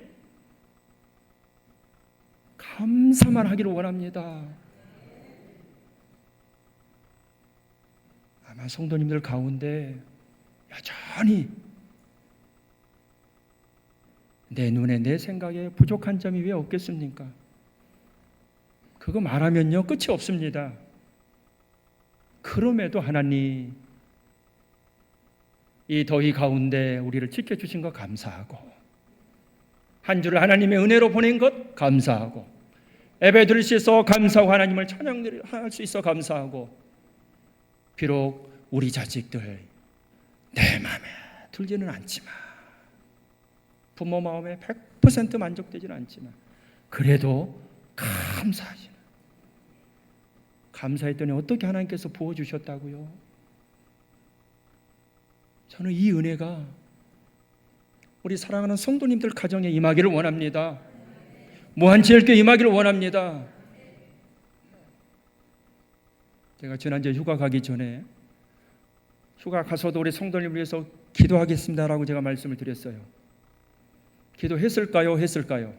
감사만 하기를 원합니다. 아마 성도님들 가운데 여전히 내 눈에 내 생각에 부족한 점이 왜 없겠습니까? 그거 말하면요 끝이 없습니다. 그럼에도 하나님 이 더위 가운데 우리를 지켜주신 것 감사하고 한 주를 하나님의 은혜로 보낸 것 감사하고 예배 드릴 수 있어 감사하고 하나님을 찬양할 수 있어 감사하고 비록 우리 자식들 내 마음에 들지는 않지만 부모 마음에 100% 만족되지는 않지만 그래도 감사하시는 감사했더니 어떻게 하나님께서 부어주셨다고요? 저는 이 은혜가 우리 사랑하는 성도님들 가정에 임하기를 원합니다. 무한제일교회 임하기를 원합니다. 제가 지난주에 휴가 가기 전에 휴가 가서도 우리 성도님을 위해서 기도하겠습니다라고 제가 말씀을 드렸어요. 기도했을까요? 했을까요?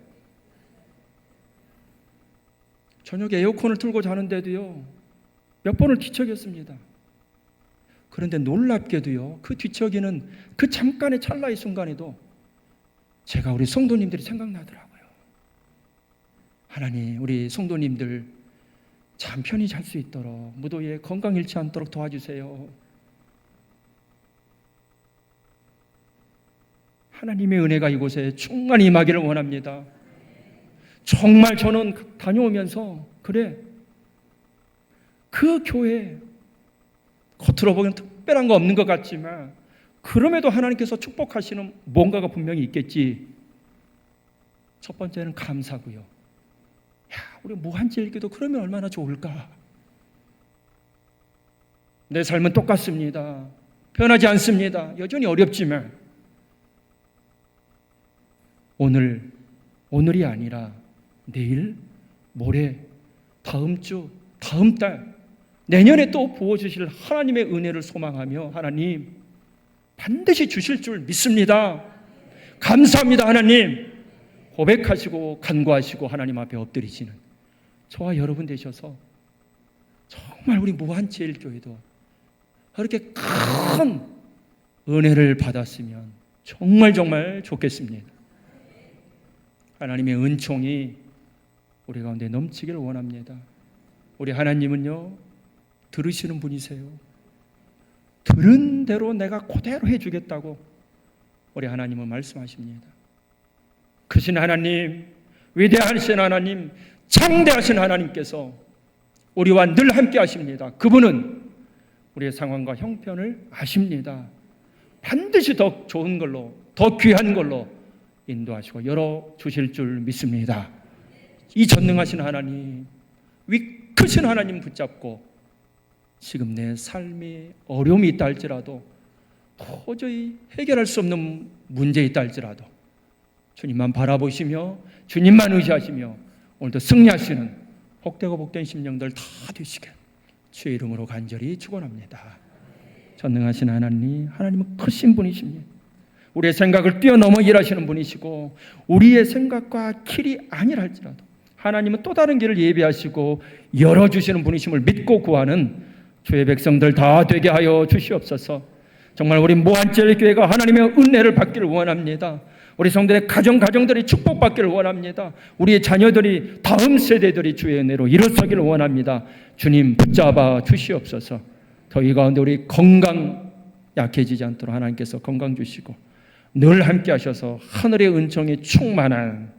저녁에 에어컨을 틀고 자는데도요 몇 번을 뒤척였습니다. 그런데 놀랍게도요 그 뒤척이는 그 잠깐의 찰나의 순간에도 제가 우리 성도님들이 생각나더라고요. 하나님 우리 성도님들 잠 편히 잘 수 있도록 무도에 건강 잃지 않도록 도와주세요. 하나님의 은혜가 이곳에 충만히 임하기를 원합니다. 정말 저는 다녀오면서 그래, 그 교회 겉으로 보기엔 특별한 거 없는 것 같지만 그럼에도 하나님께서 축복하시는 뭔가가 분명히 있겠지. 첫 번째는 감사고요. 야, 우리 무한제일교도 그러면 얼마나 좋을까. 내 삶은 똑같습니다. 변하지 않습니다. 여전히 어렵지만 오늘이 아니라 내일, 모레, 다음 주, 다음 달, 내년에 또 부어주실 하나님의 은혜를 소망하며 하나님 반드시 주실 줄 믿습니다. 감사합니다 하나님. 고백하시고 간구하시고 하나님 앞에 엎드리시는 저와 여러분 되셔서 정말 우리 무한제일교회도 그렇게 큰 은혜를 받았으면 정말 좋겠습니다. 하나님의 은총이 우리 가운데 넘치기를 원합니다. 우리 하나님은요, 들으시는 분이세요. 들은 대로 내가 그대로 해주겠다고 우리 하나님은 말씀하십니다. 크신 하나님, 위대하신 하나님, 창대하신 하나님께서 우리와 늘 함께 하십니다. 그분은 우리의 상황과 형편을 아십니다. 반드시 더 좋은 걸로, 더 귀한 걸로 인도하시고 열어주실 줄 믿습니다. 이 전능하신 하나님, 위 크신 하나님 붙잡고 지금 내 삶에 어려움이 있다 할지라도, 도저히 해결할 수 없는 문제 있다 할지라도 주님만 바라보시며 주님만 의지하시며 오늘도 승리하시는 복되고 복된 심령들 다 되시길 주의 이름으로 간절히 축원합니다. 전능하신 하나님은 크신 분이십니다. 우리의 생각을 뛰어넘어 일하시는 분이시고 우리의 생각과 길이 아니라 할지라도 하나님은 또 다른 길을 예비하시고 열어주시는 분이심을 믿고 구하는 주의 백성들 다 되게 하여 주시옵소서. 정말 우리 무한제일교회가 하나님의 은혜를 받기를 원합니다. 우리 성들의 가정들이 축복받기를 원합니다. 우리의 자녀들이 다음 세대들이 주의 은혜로 일어서기를 원합니다. 주님 붙잡아 주시옵소서. 더 이 가운데 우리 건강 약해지지 않도록 하나님께서 건강 주시고 늘 함께 하셔서 하늘의 은총이 충만한,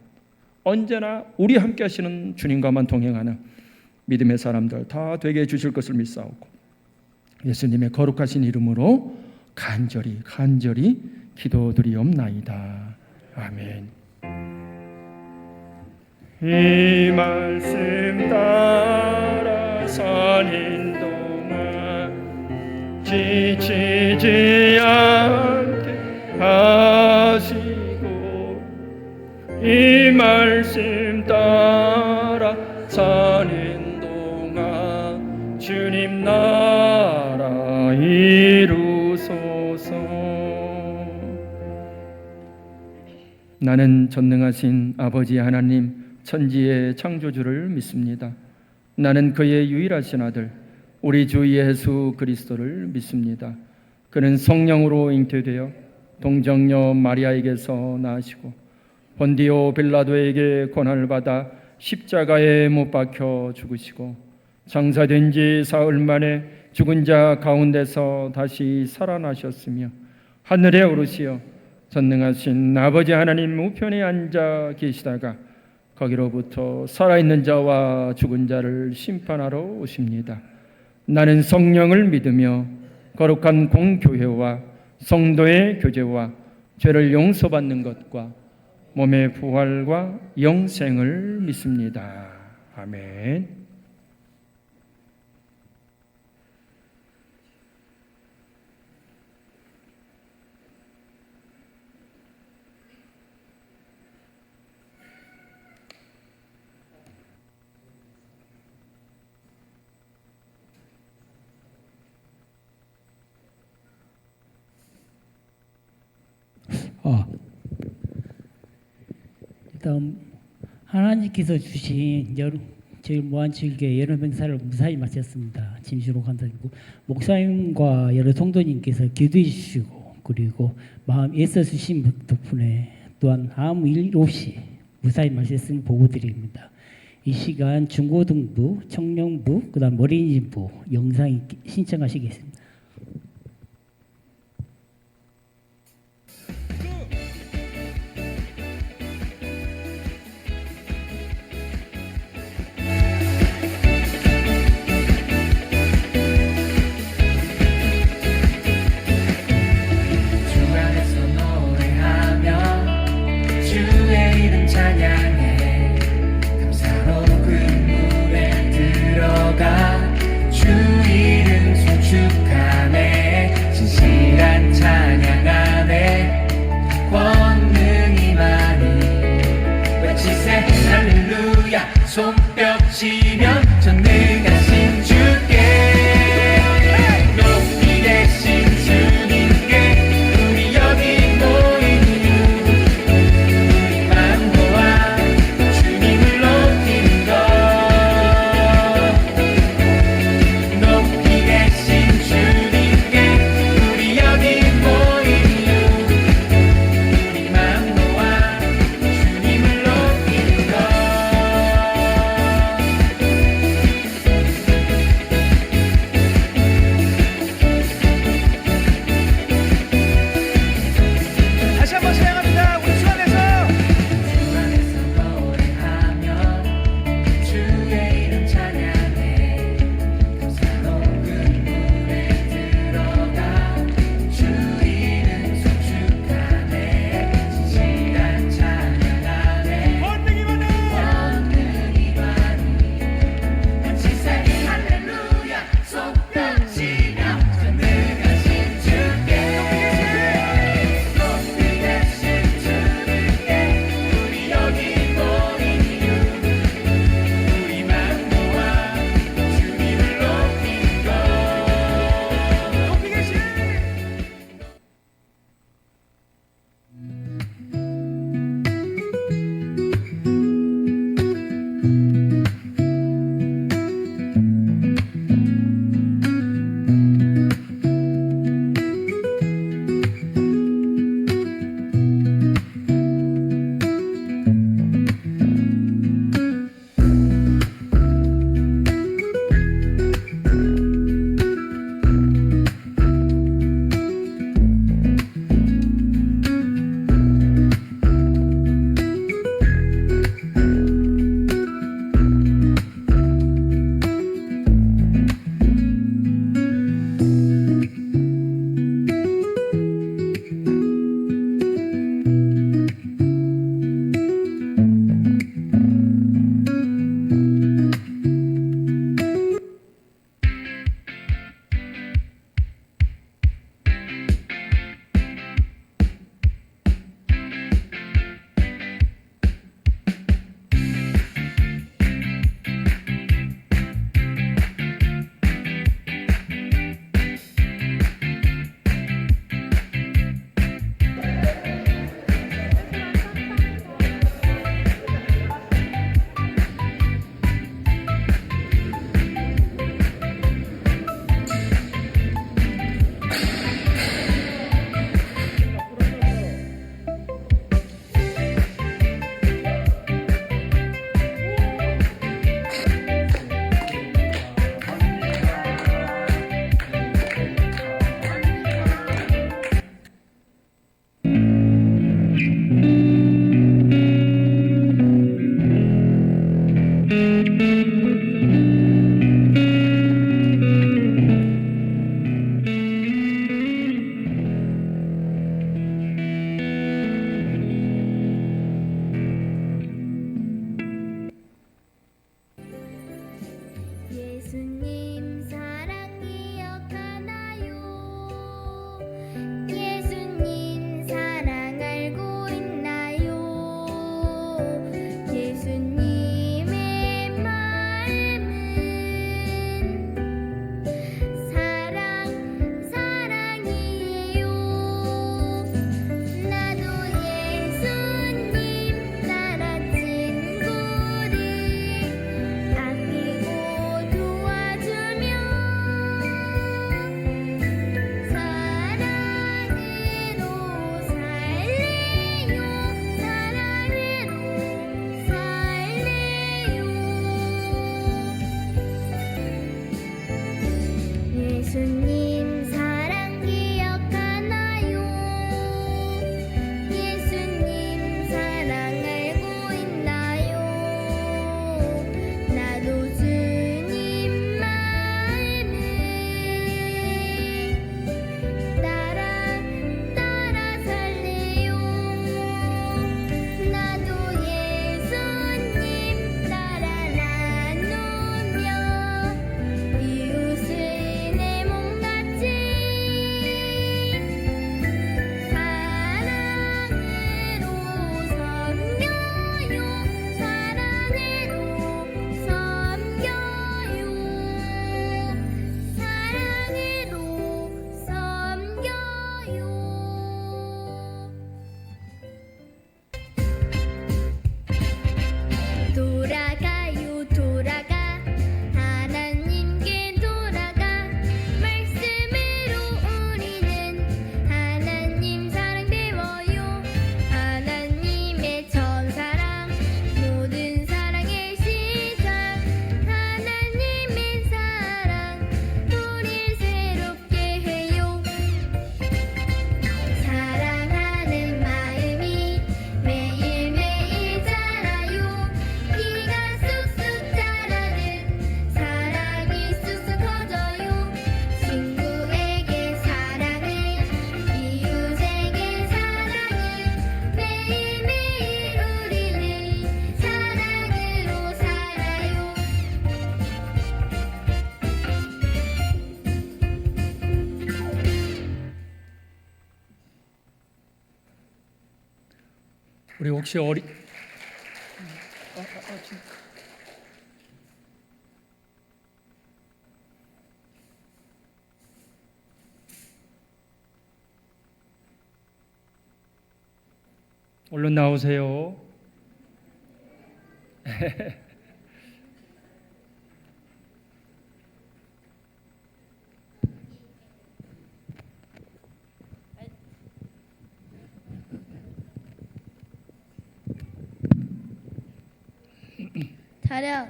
언제나 우리 함께 하시는 주님과만 동행하는 믿음의 사람들 다 되게 해주실 것을 믿사오고 예수님의 거룩하신 이름으로 간절히 기도드리옵나이다. 아멘. 이 말씀 따라 사는 동안 지치지 않게 하시고 이 말씀 따라 사는 동안 주님 나라 이루소서. 나는 전능하신 아버지 하나님 천지의 창조주를 믿습니다. 나는 그의 유일하신 아들 우리 주 예수 그리스도를 믿습니다. 그는 성령으로 잉태되어 동정녀 마리아에게서 나시고 본디오 빌라도에게 고난을 받아 십자가에 못 박혀 죽으시고 장사된 지 사흘 만에 죽은 자 가운데서 다시 살아나셨으며 하늘에 오르시어 전능하신 아버지 하나님 우편에 앉아 계시다가 거기로부터 살아있는 자와 죽은 자를 심판하러 오십니다. 나는 성령을 믿으며 거룩한 공교회와 성도의 교제와 죄를 용서받는 것과 몸의 부활과 영생을 믿습니다. 아멘. 일단 하나님께서 주신 저희 무한칠교회 여러 명사를 무사히 마쳤습니다. 진심으로 감사드리고 목사님과 여러 성도님께서 기도해 주시고 그리고 마음 애써 주신 덕분에 또한 아무 일 없이 무사히 마쳤음을 보고 드립니다. 이 시간 중고등부, 청년부, 그다음 어린이부 영상 신청하시겠습니다. 찬양해 감사로 그물에 들어가 주 이름 송축하네 진실한 찬양 안에 권능이 많이 외치세 할렐루야 손뼉 치며 전능하신 주께 높이 계신 주님께 우리 여기 모인 이유 우리만 모아 주님을 높이는 것 높이 계신 주님께 우리 여기 모인 이유 우리만 모아 주님을 높이는 것 우리 혹시 어리 얼른 나오세요. 차렷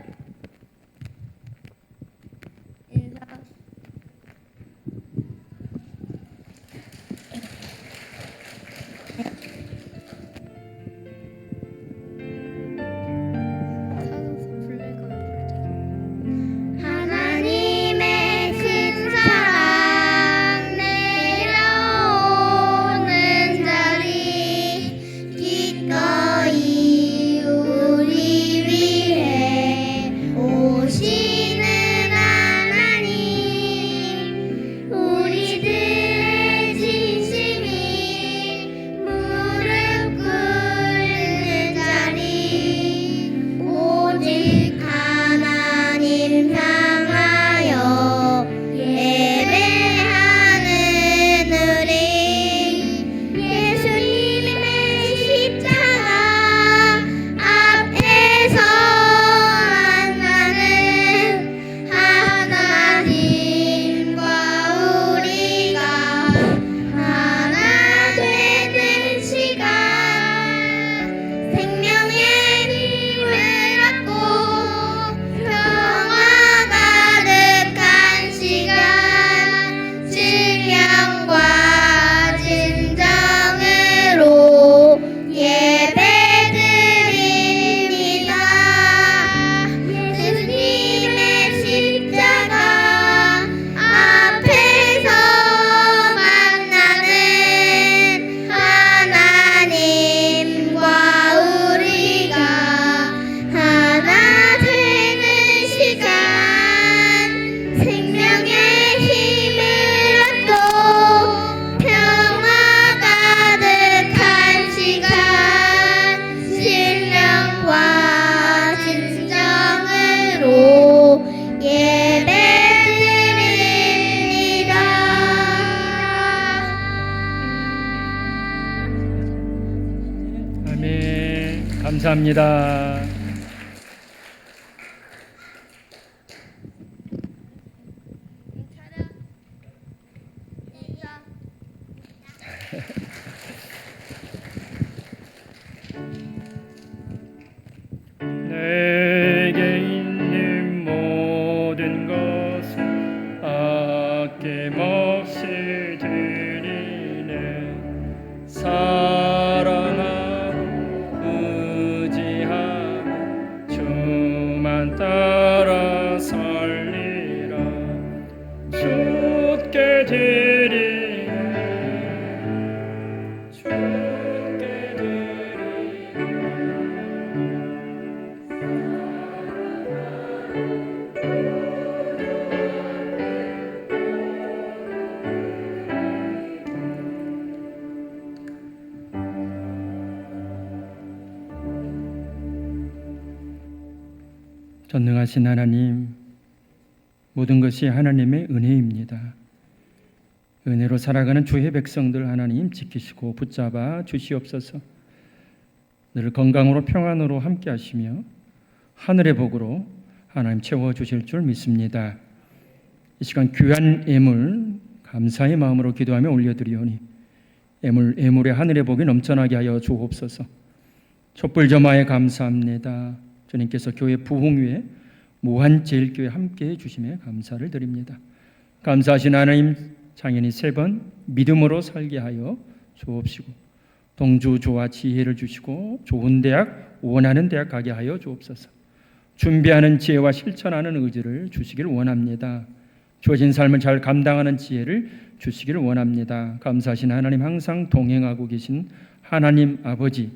인사 하나님의 큰 사랑 내려오는 자리 기꺼이 우리 위해 오시는 하나님 우리들의 진심이 무릎 꿇는 자리 오직 하나님 향하여 예배하는 우리 예수님의 십자가 앞에서 만나는 하나님과 우리가 하나 되는 시간 생명의 힘을 얻고 평화 가득한 시간 신령과 진정으로 예배드립니다. 예수님의 십자가 앞에서 만나는 하나님과 우리가 하나 되는 시간 생명의 힘을 얻고 평화 가득한 시간 신령과 진정으로 예배드립니다. 아멘. 감사합니다. 내게 있는 모든 것을 아낌없이 드리네 사랑하고 의지하며 주만 따라 살리라 주께 드리네 주께 드리네 전능하신 하나님, 모든 것이 하나님의 은혜입니다. 은혜로 살아가는 주의 백성들 하나님 지키시고 붙잡아 주시옵소서. 늘 건강으로 평안으로 함께 하시며 하늘의 복으로 하나님 채워주실 줄 믿습니다. 이 시간 귀한 예물 감사의 마음으로 기도하며 올려드리오니 예물의 하늘의 복이 넘쳐나게 하여 주옵소서. 촛불점화에 감사합니다. 주님께서 교회 부흥 위에 무한제일교회 함께해 주심에 감사를 드립니다. 감사하신 하나님, 장인이 3번 믿음으로 살게 하여 주옵시고 동주조와 지혜를 주시고 좋은 대학, 원하는 대학 가게 하여 주옵소서. 준비하는 지혜와 실천하는 의지를 주시길 원합니다. 주어진 삶을 잘 감당하는 지혜를 주시기를 원합니다. 감사하신 하나님, 항상 동행하고 계신 하나님 아버지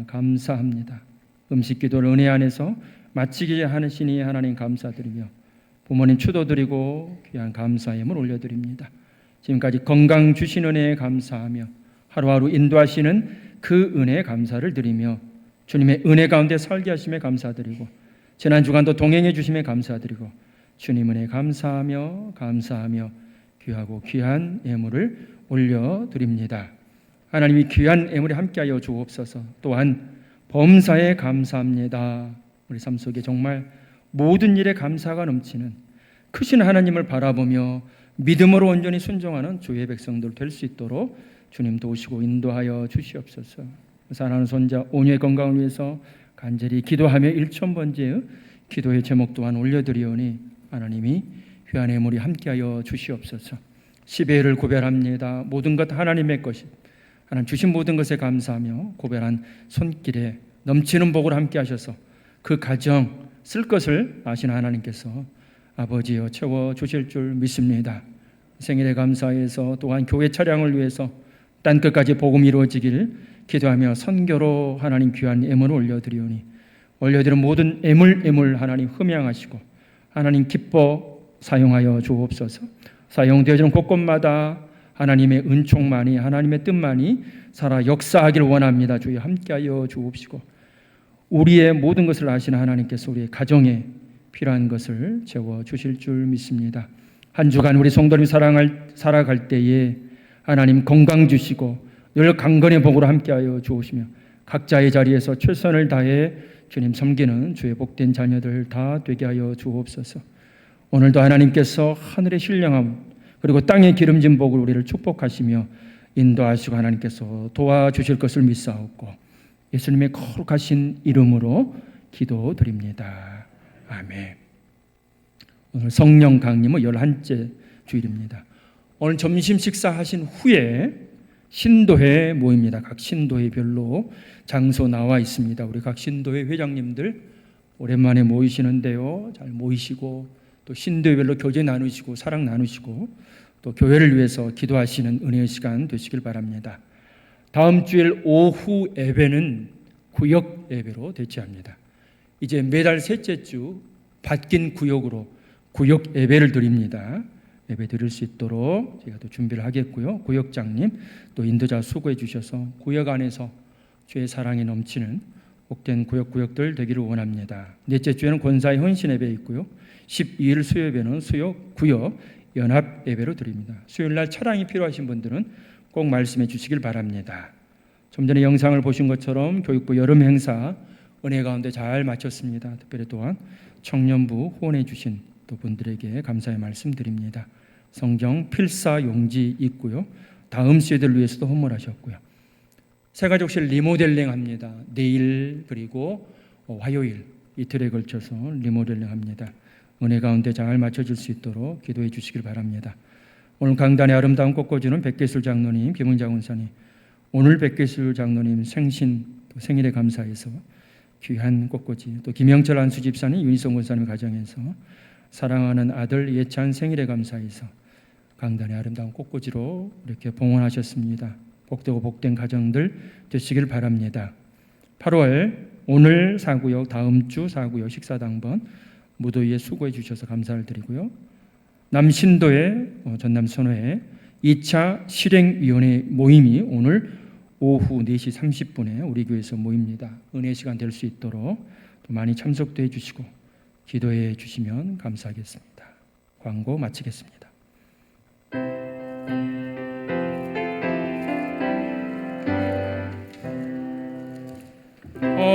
감사합니다. 음식 기도를 은혜 안에서 마치게 하시니 하나님 감사드리며 부모님 추도드리고 귀한 감사의 예물 올려드립니다. 지금까지 건강 주신 은혜에 감사하며 하루하루 인도하시는 그 은혜에 감사를 드리며 주님의 은혜 가운데 살게 하심에 감사드리고 지난 주간도 동행해 주심에 감사드리고 주님 은혜 감사하며 귀하고 귀한 예물을 올려드립니다. 하나님이 귀한 예물에 함께하여 주옵소서. 또한 범사에 감사합니다. 우리 삶 속에 정말 모든 일에 감사가 넘치는 크신 하나님을 바라보며 믿음으로 온전히 순종하는 주의 백성들 될 수 있도록 주님 도우시고 인도하여 주시옵소서. 사랑하는 손자 온유의 건강을 위해서 간절히 기도하며 일천번제의 기도의 제목 또한 올려드리오니 하나님이 귀한 예물이 함께하여 주시옵소서. 10회를 구별합니다. 모든 것 하나님의 것이 하나님 주신 모든 것에 감사하며 고별한 손길에 넘치는 복을 함께 하셔서 그 가정 쓸 것을 아시는 하나님께서 아버지여 채워 주실 줄 믿습니다. 생일에 감사해서 또한 교회 차량을 위해서 땅끝까지 복음이 이루어지길 기도하며 선교로 하나님 귀한 예물을 올려드리오니 올려드린 모든 예물 하나님 흠양하시고 하나님 기뻐 사용하여 주옵소서. 사용되어지는 곳곳마다 하나님의 은총만이 하나님의 뜻만이 살아 역사하기를 원합니다. 주여 함께하여 주옵시고 우리의 모든 것을 아시는 하나님께서 우리의 가정에 필요한 것을 채워주실 줄 믿습니다. 한 주간 우리 성도님 살아갈 때에 하나님 건강 주시고 늘 강건의 복으로 함께하여 주옵시며 각자의 자리에서 최선을 다해 주님 섬기는 주의 복된 자녀들 다 되게 하여 주옵소서. 오늘도 하나님께서 하늘의 신령함 그리고 땅의 기름진 복을 우리를 축복하시며 인도하시고 하나님께서 도와주실 것을 믿사옵고 예수님의 거룩하신 이름으로 기도드립니다. 아멘. 오늘 성령 강림의 11째 주일입니다. 오늘 점심 식사하신 후에 신도회 모입니다. 각 신도회별로 장소 나와 있습니다. 우리 각 신도회 회장님들 오랜만에 모이시는데요. 잘 모이시고 또 신도회별로 교제 나누시고 사랑 나누시고 또 교회를 위해서 기도하시는 은혜의 시간 되시길 바랍니다. 다음 주일 오후 예배는 구역 예배로 대체합니다. 이제 매달 셋째 주 바뀐 구역으로 구역 예배를 드립니다. 예배 드릴 수 있도록 제가 또 준비를 하겠고요. 구역장님 또 인도자 수고해 주셔서 구역 안에서 주의 사랑이 넘치는 복된 구역들 되기를 원합니다. 넷째 주에는 권사의 헌신 예배 있고요. 12일 수요 예배는 수요 구역 연합 예배로 드립니다. 수요일 날 차량이 필요하신 분들은 꼭 말씀해 주시길 바랍니다. 좀 전에 영상을 보신 것처럼 교육부 여름 행사 은혜 가운데 잘 마쳤습니다. 특별히 또한 청년부 후원해 주신 또 분들에게 감사의 말씀 드립니다. 성경 필사 용지 있고요. 다음 세대를 위해서도 헌물하셨고요. 새가족실 리모델링 합니다. 내일 그리고 화요일 이틀에 걸쳐서 리모델링 합니다. 은혜 가운데 잘 맞춰질 수 있도록 기도해 주시길 바랍니다. 오늘 강단의 아름다운 꽃꽂이는 백계술 장로님, 김은장 원사님, 오늘 백계술 장로님 생신 또 생일에 감사해서 귀한 꽃꽂이, 또 김영철 안수 집사님, 윤희성 원사님 가정에서 사랑하는 아들 예찬 생일에 감사해서 강단의 아름다운 꽃꽂이로 이렇게 봉헌하셨습니다. 복되고 복된 가정들 되시길 바랍니다. 8월 오늘 4구역, 다음 주 4구역 식사당번 무도위에 수고해 주셔서 감사를 드리고요. 남신도의 전남 선호회 2차 실행위원회 모임이 오늘 오후 4시 30분에 우리 교회에서 모입니다. 은혜 시간 될 수 있도록 또 많이 참석도 해주시고 기도해 주시면 감사하겠습니다. 광고 마치겠습니다.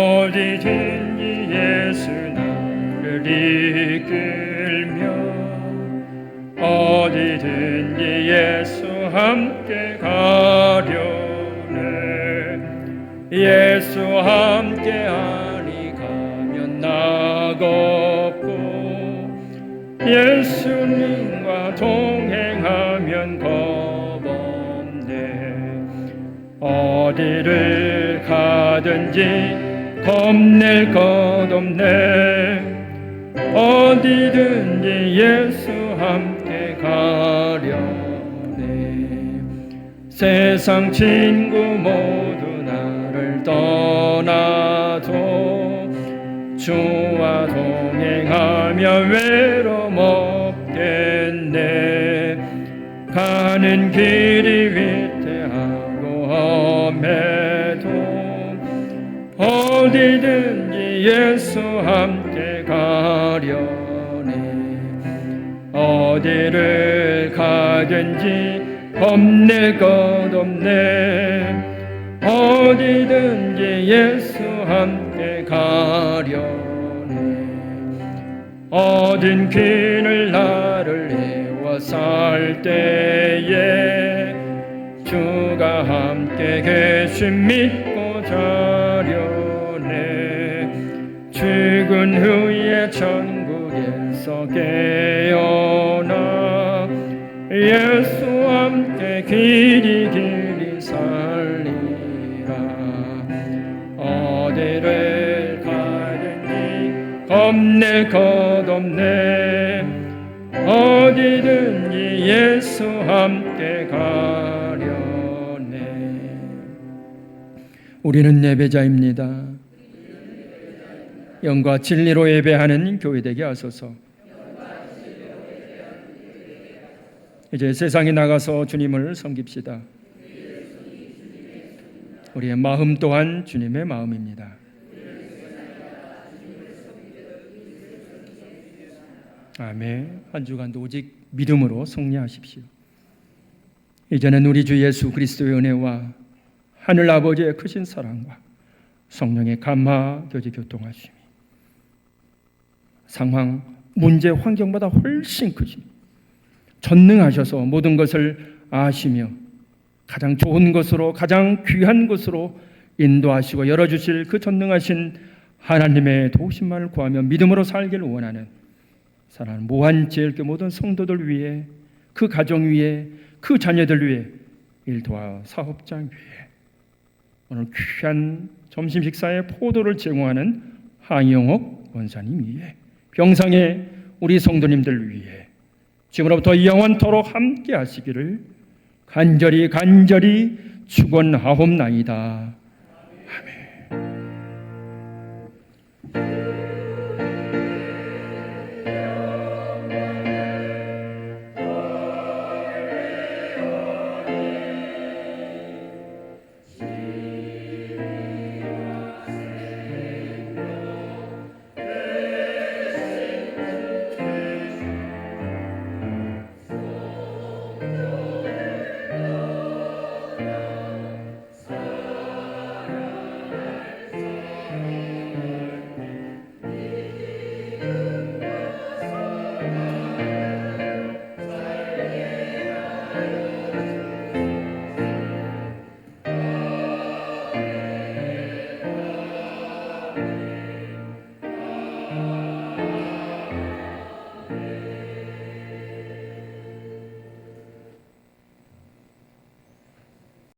어디든지 예수 나를 이끌며 어디든지 예수 함께 가려네 예수 함께하니 가면 나겁고 예수님과 동행하면 겁없네 어디를 가든지 겁낼 것 없네 어디든지 예수 함께 가려네 세상 친구 모두 나를 떠나도 주와 동행하며 외로움 없겠네 가는 길이 위태하고 험해도 어디든지 예수 함께 가려네. 어디를 가든지 겁낼 것 없네. 어디든지 예수 함께 가려네. 어딘 길을 나를 에워쌀 때에 주가 함께 계심 믿고 자려네. 죽은 후에 천국에서 깨어나 예수 함께 길이 살리라. 어디를 가든지 겁낼 것 없네. 어디든지 예수 함께 가려네. 우리는 예배자입니다. 영과 진리로 예배하는 교회 되게 하소서. 이제 세상에 나가서 주님을 섬깁시다. 우리의 마음 또한 주님의 마음입니다. 아멘. 한 주간도 오직 믿음으로 승리하십시오. 이제는 우리 주 예수 그리스도의 은혜와 하늘 아버지의 크신 사랑과 성령의 감화 교제 교통하심이 상황, 문제, 환경보다 훨씬 크시 전능하셔서 모든 것을 아시며 가장 좋은 것으로 가장 귀한 것으로 인도하시고 열어주실 그 전능하신 하나님의 도우심만을 구하며 믿음으로 살기를 원하는 사랑하는 무한제일교 모든 성도들 위해, 그 가정 위해, 그 자녀들 위해, 일터와 사업장 위해, 오늘 귀한 점심 식사에 포도를 제공하는 항영옥 원사님 위해, 병상의 우리 성도님들 위해 지금으로부터 영원토록 함께 하시기를 간절히 축원하옵나이다. 아멘.